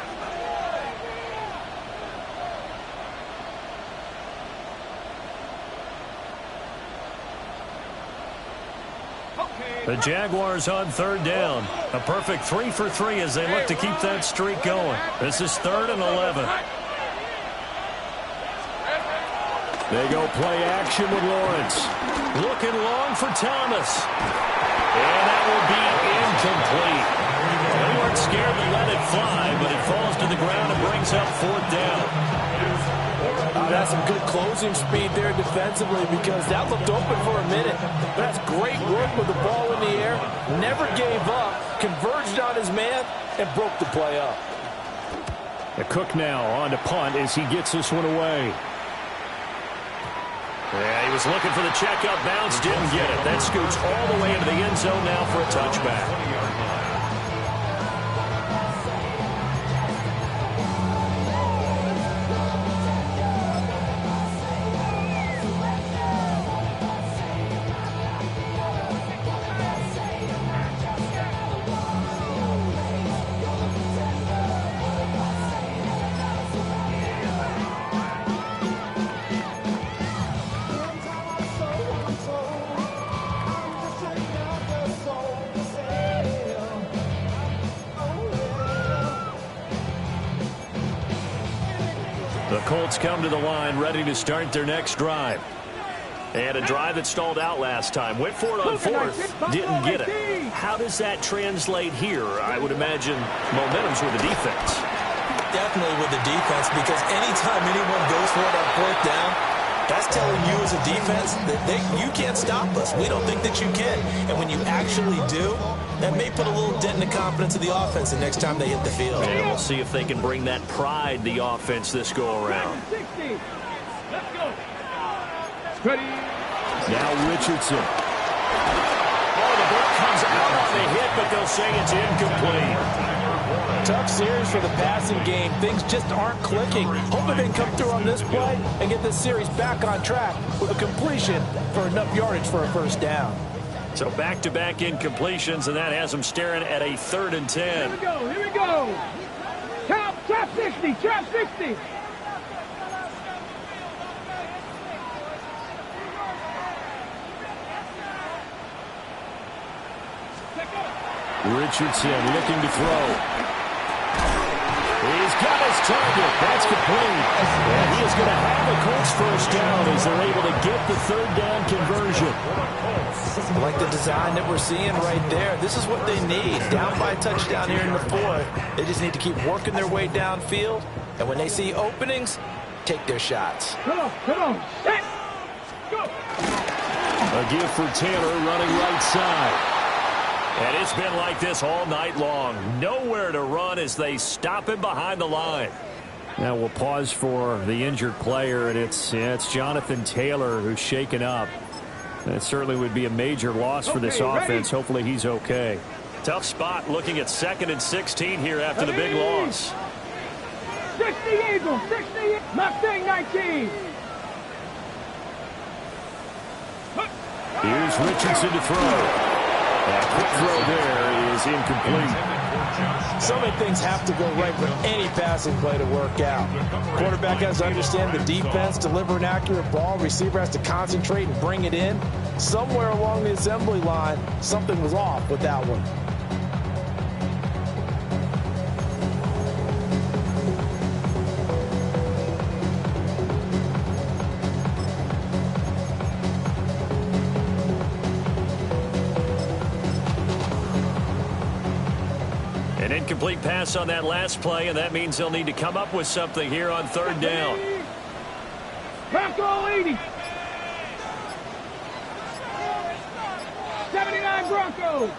The Jaguars on third down. A perfect 3 for 3 as they look to keep that streak going. This is 3rd and 11. They go play action with Lawrence. Looking long for Thomas. And that will be incomplete. They weren't scared to let it fly, but it falls to the ground and brings up 4th down. That's some good closing speed there defensively because that looked open for a minute. That's great work with the ball in the air. Never gave up, converged on his man, and broke the play up. The Cook now on to punt as he gets this one away. Yeah, he was looking for the checkup bounce, didn't get it. That scoots all the way into the end zone now for a touchback. The Colts come to the line ready to start their next drive. And a drive that stalled out last time. Went for it on 4th, didn't get it. How does that translate here? I would imagine momentum's with the defense. Definitely with the defense, because anytime anyone goes for it on 4th down, that's telling you as a defense that you can't stop us. We don't think that you can. And when you actually do, that may put a little dent in the confidence of the offense the next time they hit the field. And we'll see if they can bring that pride, the offense, this go-around. 60. Let's go. Ready. Now Richardson. Oh, the ball comes out on the hit, but they'll say it's incomplete. Tough series for the passing game. Things just aren't clicking. Hoping they can come through on this play and get this series back on track with a completion for enough yardage for a 1st down. So back-to-back incompletions, and that has them staring at a 3rd and 10. Here we go. Here we go. Trap 60. Trap 60. Richardson looking to throw. He's got his target. That's complete. And he is going to have a Colts 1st down as they're able to get the 3rd down conversion. I like the design that we're seeing right there. This is what they need. Down by a touchdown here in the 4th. They just need to keep working their way downfield. And when they see openings, take their shots. Come on. Come on. Set. Go. A give for Taylor running right side. And it's been like this all night long. Nowhere to run as they stop him behind the line. Now we'll pause for the injured player, and it's Jonathan Taylor who's shaken up. That certainly would be a major loss for this offense. Hopefully he's okay. Tough spot looking at 2nd and 16 here after the big loss. 60 Eagles. 60. Mustang 19. Here's Richardson to throw. That quick throw there is incomplete. So many things have to go right for any passing play to work out. Quarterback has to understand the defense, deliver an accurate ball. Receiver has to concentrate and bring it in. Somewhere along the assembly line, something was off with that one. An incomplete pass on that last play, and that means they'll need to come up with something here on 3rd down. Bronco 80. 79 Broncos.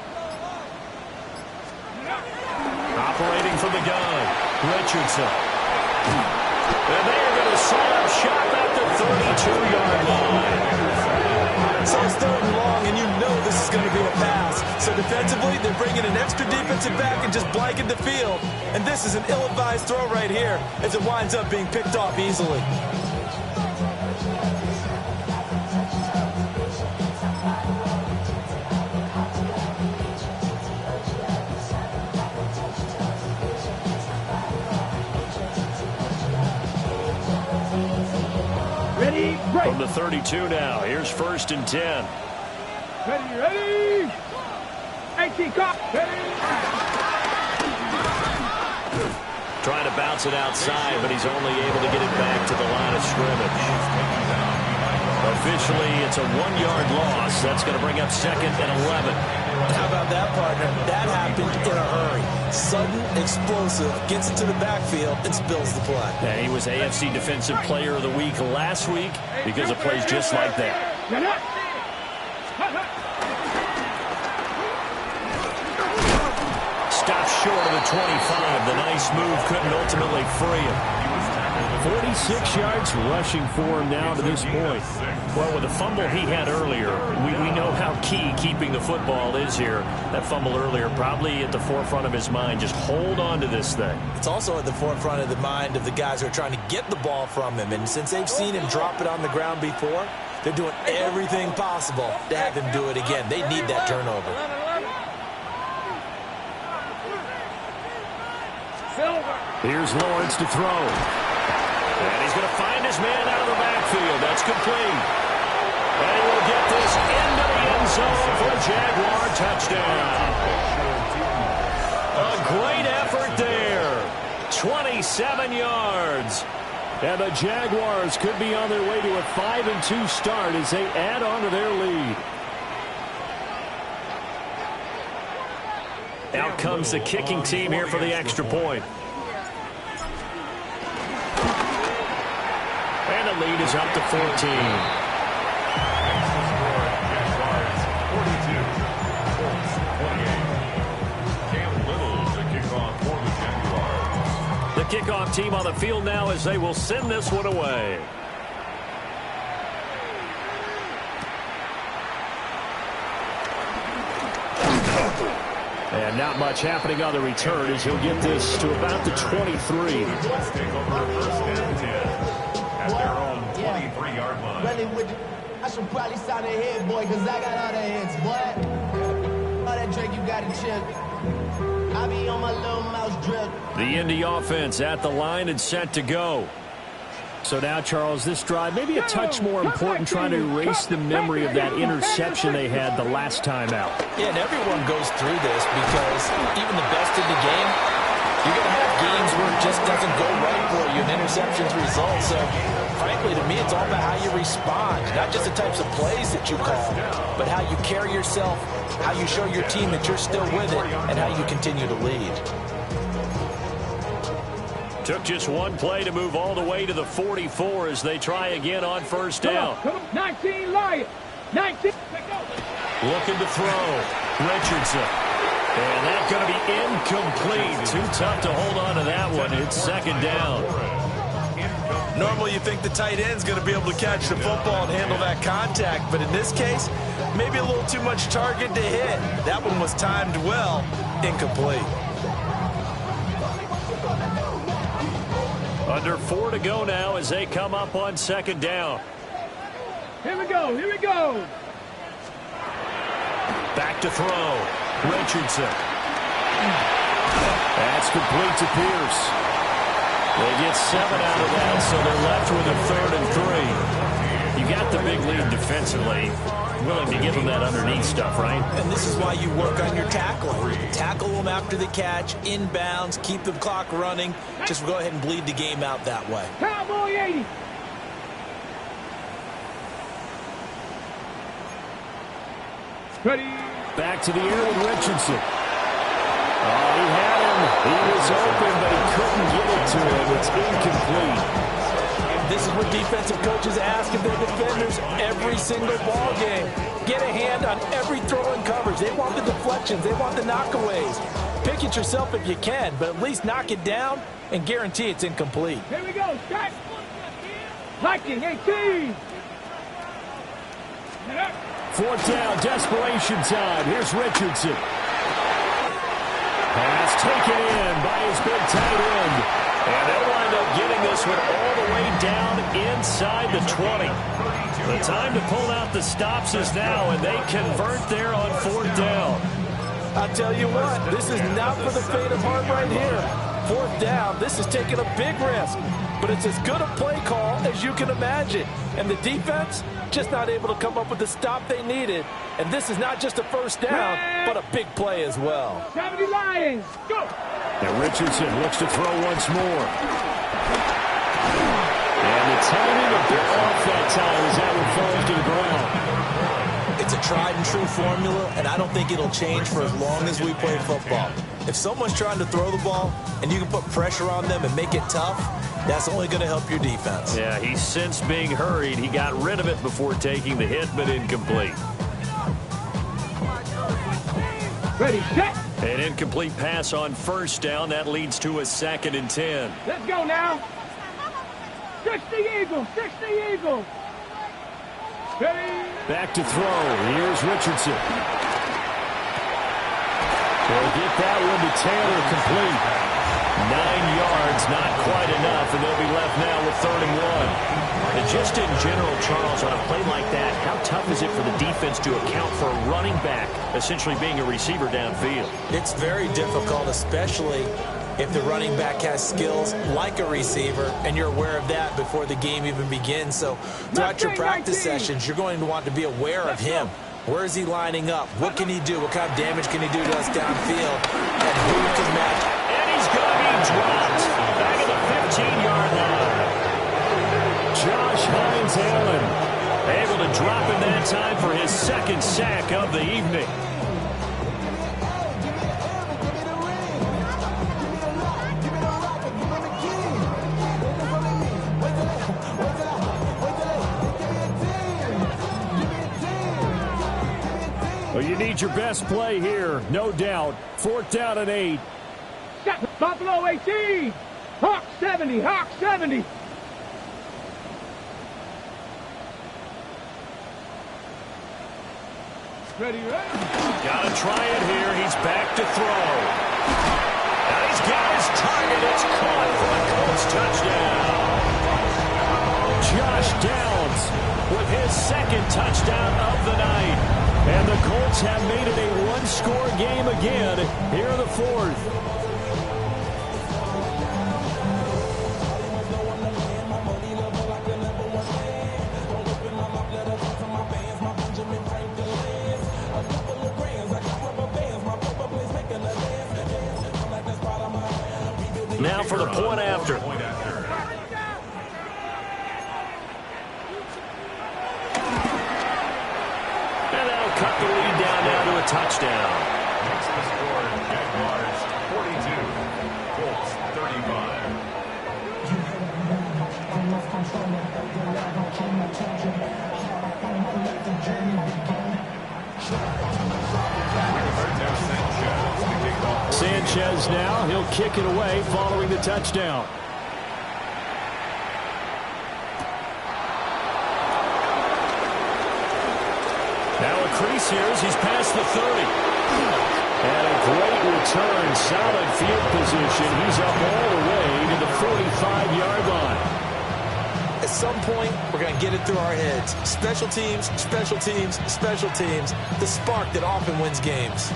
Operating from the gun, Richardson. And they are going to set up shop at the 32-yard line. So it's 3rd and long, and you know this is going to be a pass. So defensively, they're bringing an extra defensive back and just blanket the field. And this is an ill-advised throw right here as it winds up being picked off easily. Ready, break. From the 32 now, here's 1st and 10. Ready. 18 Cardinals. Trying to bounce it outside, but he's only able to get it back to the line of scrimmage. Officially, it's a 1-yard loss. That's going to bring up 2nd and 11. How about that, partner? That happened in a hurry. Sudden, explosive, gets into the backfield, and spills the play. And he was AFC Defensive Player of the Week last week because of plays just like that. Stopped short of the 25. The nice move couldn't ultimately free him. 46 yards rushing for him now to this point. Well, with the fumble he had earlier, we know how key keeping the football is here. That fumble earlier probably at the forefront of his mind. Just hold on to this thing. It's also at the forefront of the mind of the guys who are trying to get the ball from him. And since they've seen him drop it on the ground before, they're doing everything possible to have him do it again. They need that turnover. Here's Lawrence to throw. And he's going to find his man out of the backfield. That's complete. And he will get this into the end zone for a Jaguar touchdown. A great effort there. 27 yards. And the Jaguars could be on their way to a 5-2 start as they add on to their lead. Out comes the kicking team here for the extra point. And the lead is up to 14. The kickoff team on the field now as they will send this one away. And not much happening on the return as he'll get this to about the 23. Let's take over first and 10 at their own 23-yard line. Really, I should probably sign a hit, boy, because I got all the hits, boy. All that Drake, you got to chill. I be on my little mouse drip. The Indy offense at the line and set to go. So now, Charles, this drive maybe a touch more important, trying to erase the memory of that interception they had the last time out. Yeah, and everyone goes through this because even the best in the game, you're going to have games where it just doesn't go right for you and interceptions result. So, frankly, to me, it's all about how you respond, not just the types of plays that you call, but how you carry yourself, how you show your team that you're still with it, and how you continue to lead. Took just one play to move all the way to the 44 as they try again on first down. 19 Lions. 19. Looking to throw. Richardson. And that's going to be incomplete. Too tough to hold on to that one. It's second down. Normally you think the tight end's going to be able to catch the football and handle that contact, but in this case, maybe a little too much target to hit. That one was timed well. Incomplete. Under 4 to go now as they come up on second down. Here we go. Here we go. Back to throw. Richardson. That's complete to Pierce. They get 7 out of that, so they're left with a 3rd and 3. You got the big lead defensively. Willing to give them that underneath stuff, right? And this is why you work on your tackling. Tackle them after the catch, inbounds, keep the clock running. Just go ahead and bleed the game out that way. Cowboy 80. Ready. Back to the air with Richardson. Oh, he had him. He was open, but he couldn't get it to him. It's incomplete. This is what defensive coaches ask of their defenders every single ball game. Get a hand on every throw in coverage. They want the deflections. They want the knockaways. Pick it yourself if you can, but at least knock it down and guarantee it's incomplete. Here we go. Start. Viking 18. 4th down, desperation time. Here's Richardson. Pass taken in by his big tight end. And they'll wind up getting this one all the way down inside the 20. The time to pull out the stops is now, and they convert there on 4th down. I'll tell you what, this is not for the faint of heart right here. 4th down, this is taking a big risk. but it's as good a play call as you can imagine. And the defense just not able to come up with the stop they needed. And this is not just a first down, but a big play as well. 70 Lions, go! Now Richardson looks to throw once more. And the timing a bit off that time as that one falls to the ground. It's a tried-and-true formula, and I don't think it'll change for as long as we play football. If someone's trying to throw the ball and you can put pressure on them and make it tough, that's only going to help your defense. Yeah, he sensed being hurried. He got rid of it before taking the hit, but incomplete. Ready, set. An incomplete pass on first down. That leads to a 2nd and 10. Let's go now. 60 Eagles, 60 Eagles. Ready. Back to throw. Here's Richardson. They'll get that one to Taylor, complete. 9 yards, not quite enough, and they'll be left now with 3rd and 1. And just in general, Charles, on a play like that, how tough is it for the defense to account for a running back essentially being a receiver downfield? It's very difficult, especially if the running back has skills like a receiver, and you're aware of that before the game even begins. So throughout your practice sessions, you're going to want to be aware of him. Where is he lining up? What can he do? What kind of damage can he do to us downfield? And who can match? And he's going to be dropped back at the 15-yard line. Josh Hines-Allen able to drop him that time for his 2nd sack of the evening. Well, you need your best play here, no doubt. 4th down and 8. Buffalo 18. Hawk 70, Hawk 70. Ready, ready. Got to try it here. He's back to throw. Now he's got his target. It's caught for a Colts touchdown. Josh Downs with his 2nd touchdown of the night. And the Colts have made it a one-score game again here in the 4th. Now for the point after. And that'll cut the lead down now to a touchdown. Makes the score Jaguars 42, Colts 35. Sanchez now, he'll kick it away following the touchdown. Now a crease here as he's past the 30. And a great return, solid field position. He's up all the way to the 45-yard line. At some point, we're going to get it through our heads. Special teams, special teams, special teams. The spark that often wins games.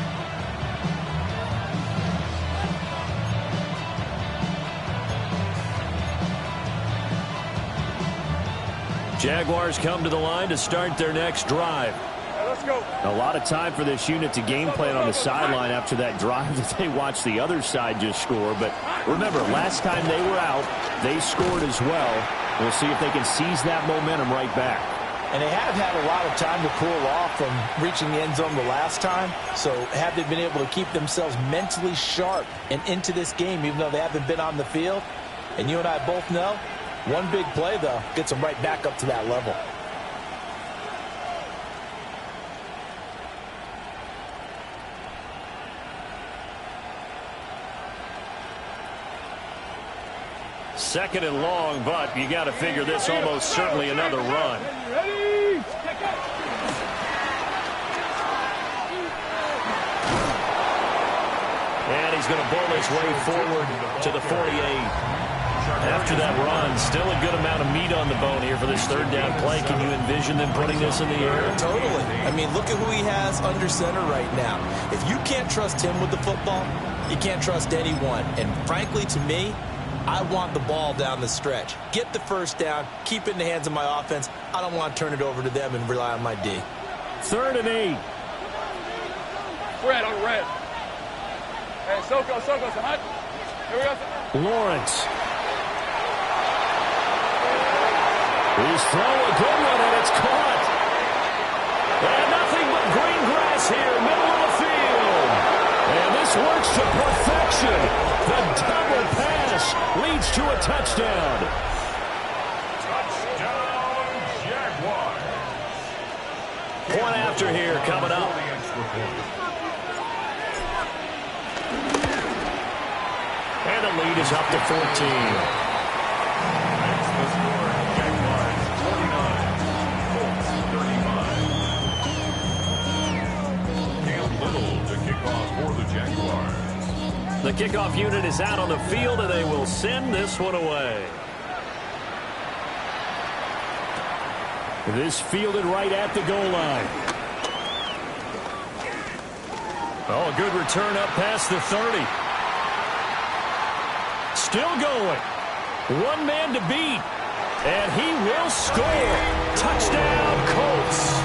Jaguars come to the line to start their next drive. Let's go. A lot of time for this unit to game plan on the sideline after that drive that they watched the other side just score. But remember, last time they were out, they scored as well. We'll see if they can seize that momentum right back. And they have had a lot of time to cool off from reaching the end zone the last time. So have they been able to keep themselves mentally sharp and into this game, even though they haven't been on the field? And you and I both know, one big play, though, gets them right back up to that level. Second and long, but you got to figure this almost certainly another run. Ready. And he's going to bowl his way forward to the 48. After that run, still a good amount of meat on the bone here for this 3rd down play. Can you envision them putting this in the air? Totally. I mean, look at who he has under center right now. If you can't trust him with the football, you can't trust anyone. And frankly, to me, I want the ball down the stretch. Get the first down, keep it in the hands of my offense. I don't want to turn it over to them and rely on my D. 3rd and 8. Red on red. Hey, Soko, Sahat. Here we go. Lawrence. He's throwing a good one, and it's caught. And nothing but green grass here, middle of the field. And this works to perfection. The double pass leads to a touchdown. Touchdown, Jaguars. Point after here coming up. And the lead is up to 14. Jaguars. The kickoff unit is out on the field, and they will send this one away. This fielded right at the goal line. Oh, a good return up past the 30. Still going. One man to beat. And he will score. Touchdown, Colts.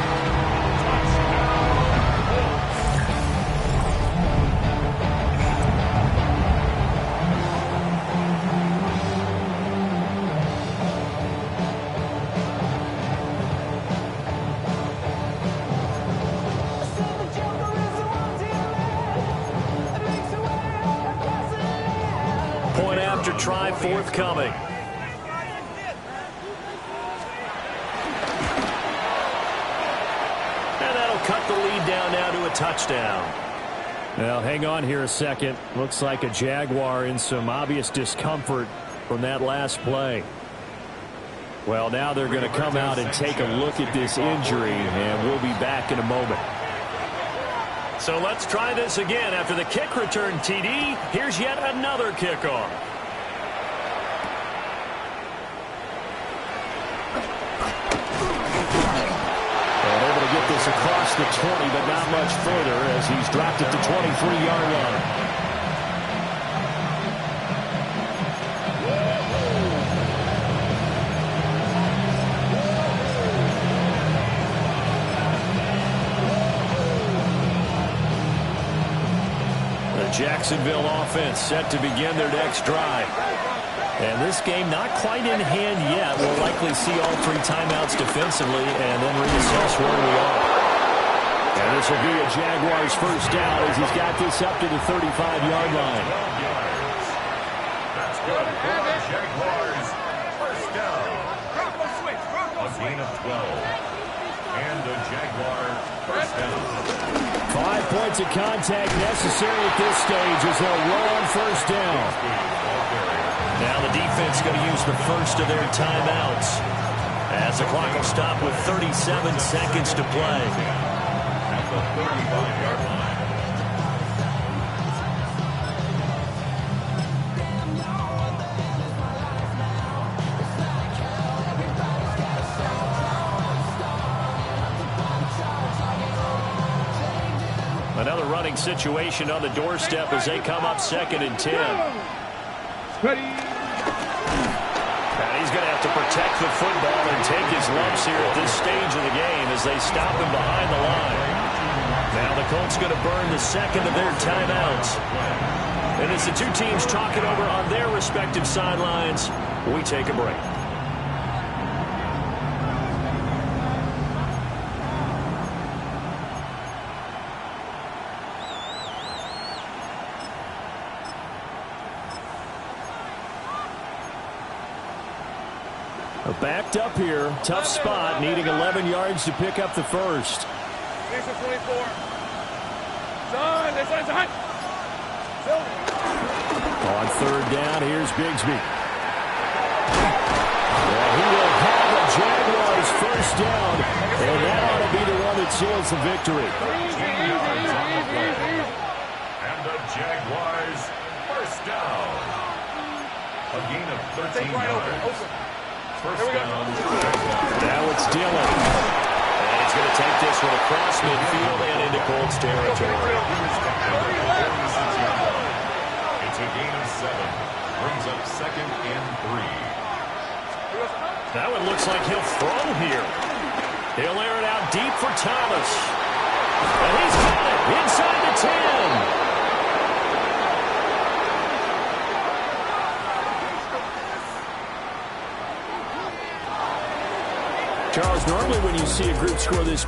Try forthcoming. And that'll cut the lead down now to a touchdown. Now, hang on here a second. Looks like a Jaguar in some obvious discomfort from that last play. Well, now they're going to come out and take a look at this injury, and we'll be back in a moment. So let's try this again. After the kick return, TD, here's yet another kickoff. Across the 20, but not much further as he's dropped at the 23-yard line. The Jacksonville offense set to begin their next drive. And this game not quite in hand yet. We'll likely see all 3 timeouts defensively and then reassess where we are. And this will be a Jaguars first down as he's got this up to the 35-yard line. That's good for the Jaguars. First down. A gain of 12. And the Jaguar first down. 5 points of contact necessary at this stage as they'll roll on first down. Now the defense going to use the first of their timeouts as the clock will stop with 37 seconds to play. At the 35-yard line. Another running situation on the doorstep as they come up 2nd and 10. Ready. And he's going to have to protect the football and take his lumps here at this stage of the game as they stop him behind the line. Now the Colts going to burn the second of their timeouts. And as the two teams talk it over on their respective sidelines, we take a break. Backed up here. Tough spot. Needing 11 yards to pick up the first. 24. Son, this one's hot. On third down, here's Bigsby. Well, he will have the Jaguars first down, and that ought to be the one that seals the victory. And the Jaguars first down. A gain of 13 yards. First down. Now it's Dillon. And he's going to take this one across midfield and into Colts territory. It's a gain of 7. brings up 2nd and 3. That one looks like he'll throw here. He'll air it out deep for Thomas. And he's got it inside the 10. Charles, normally when you see a group score this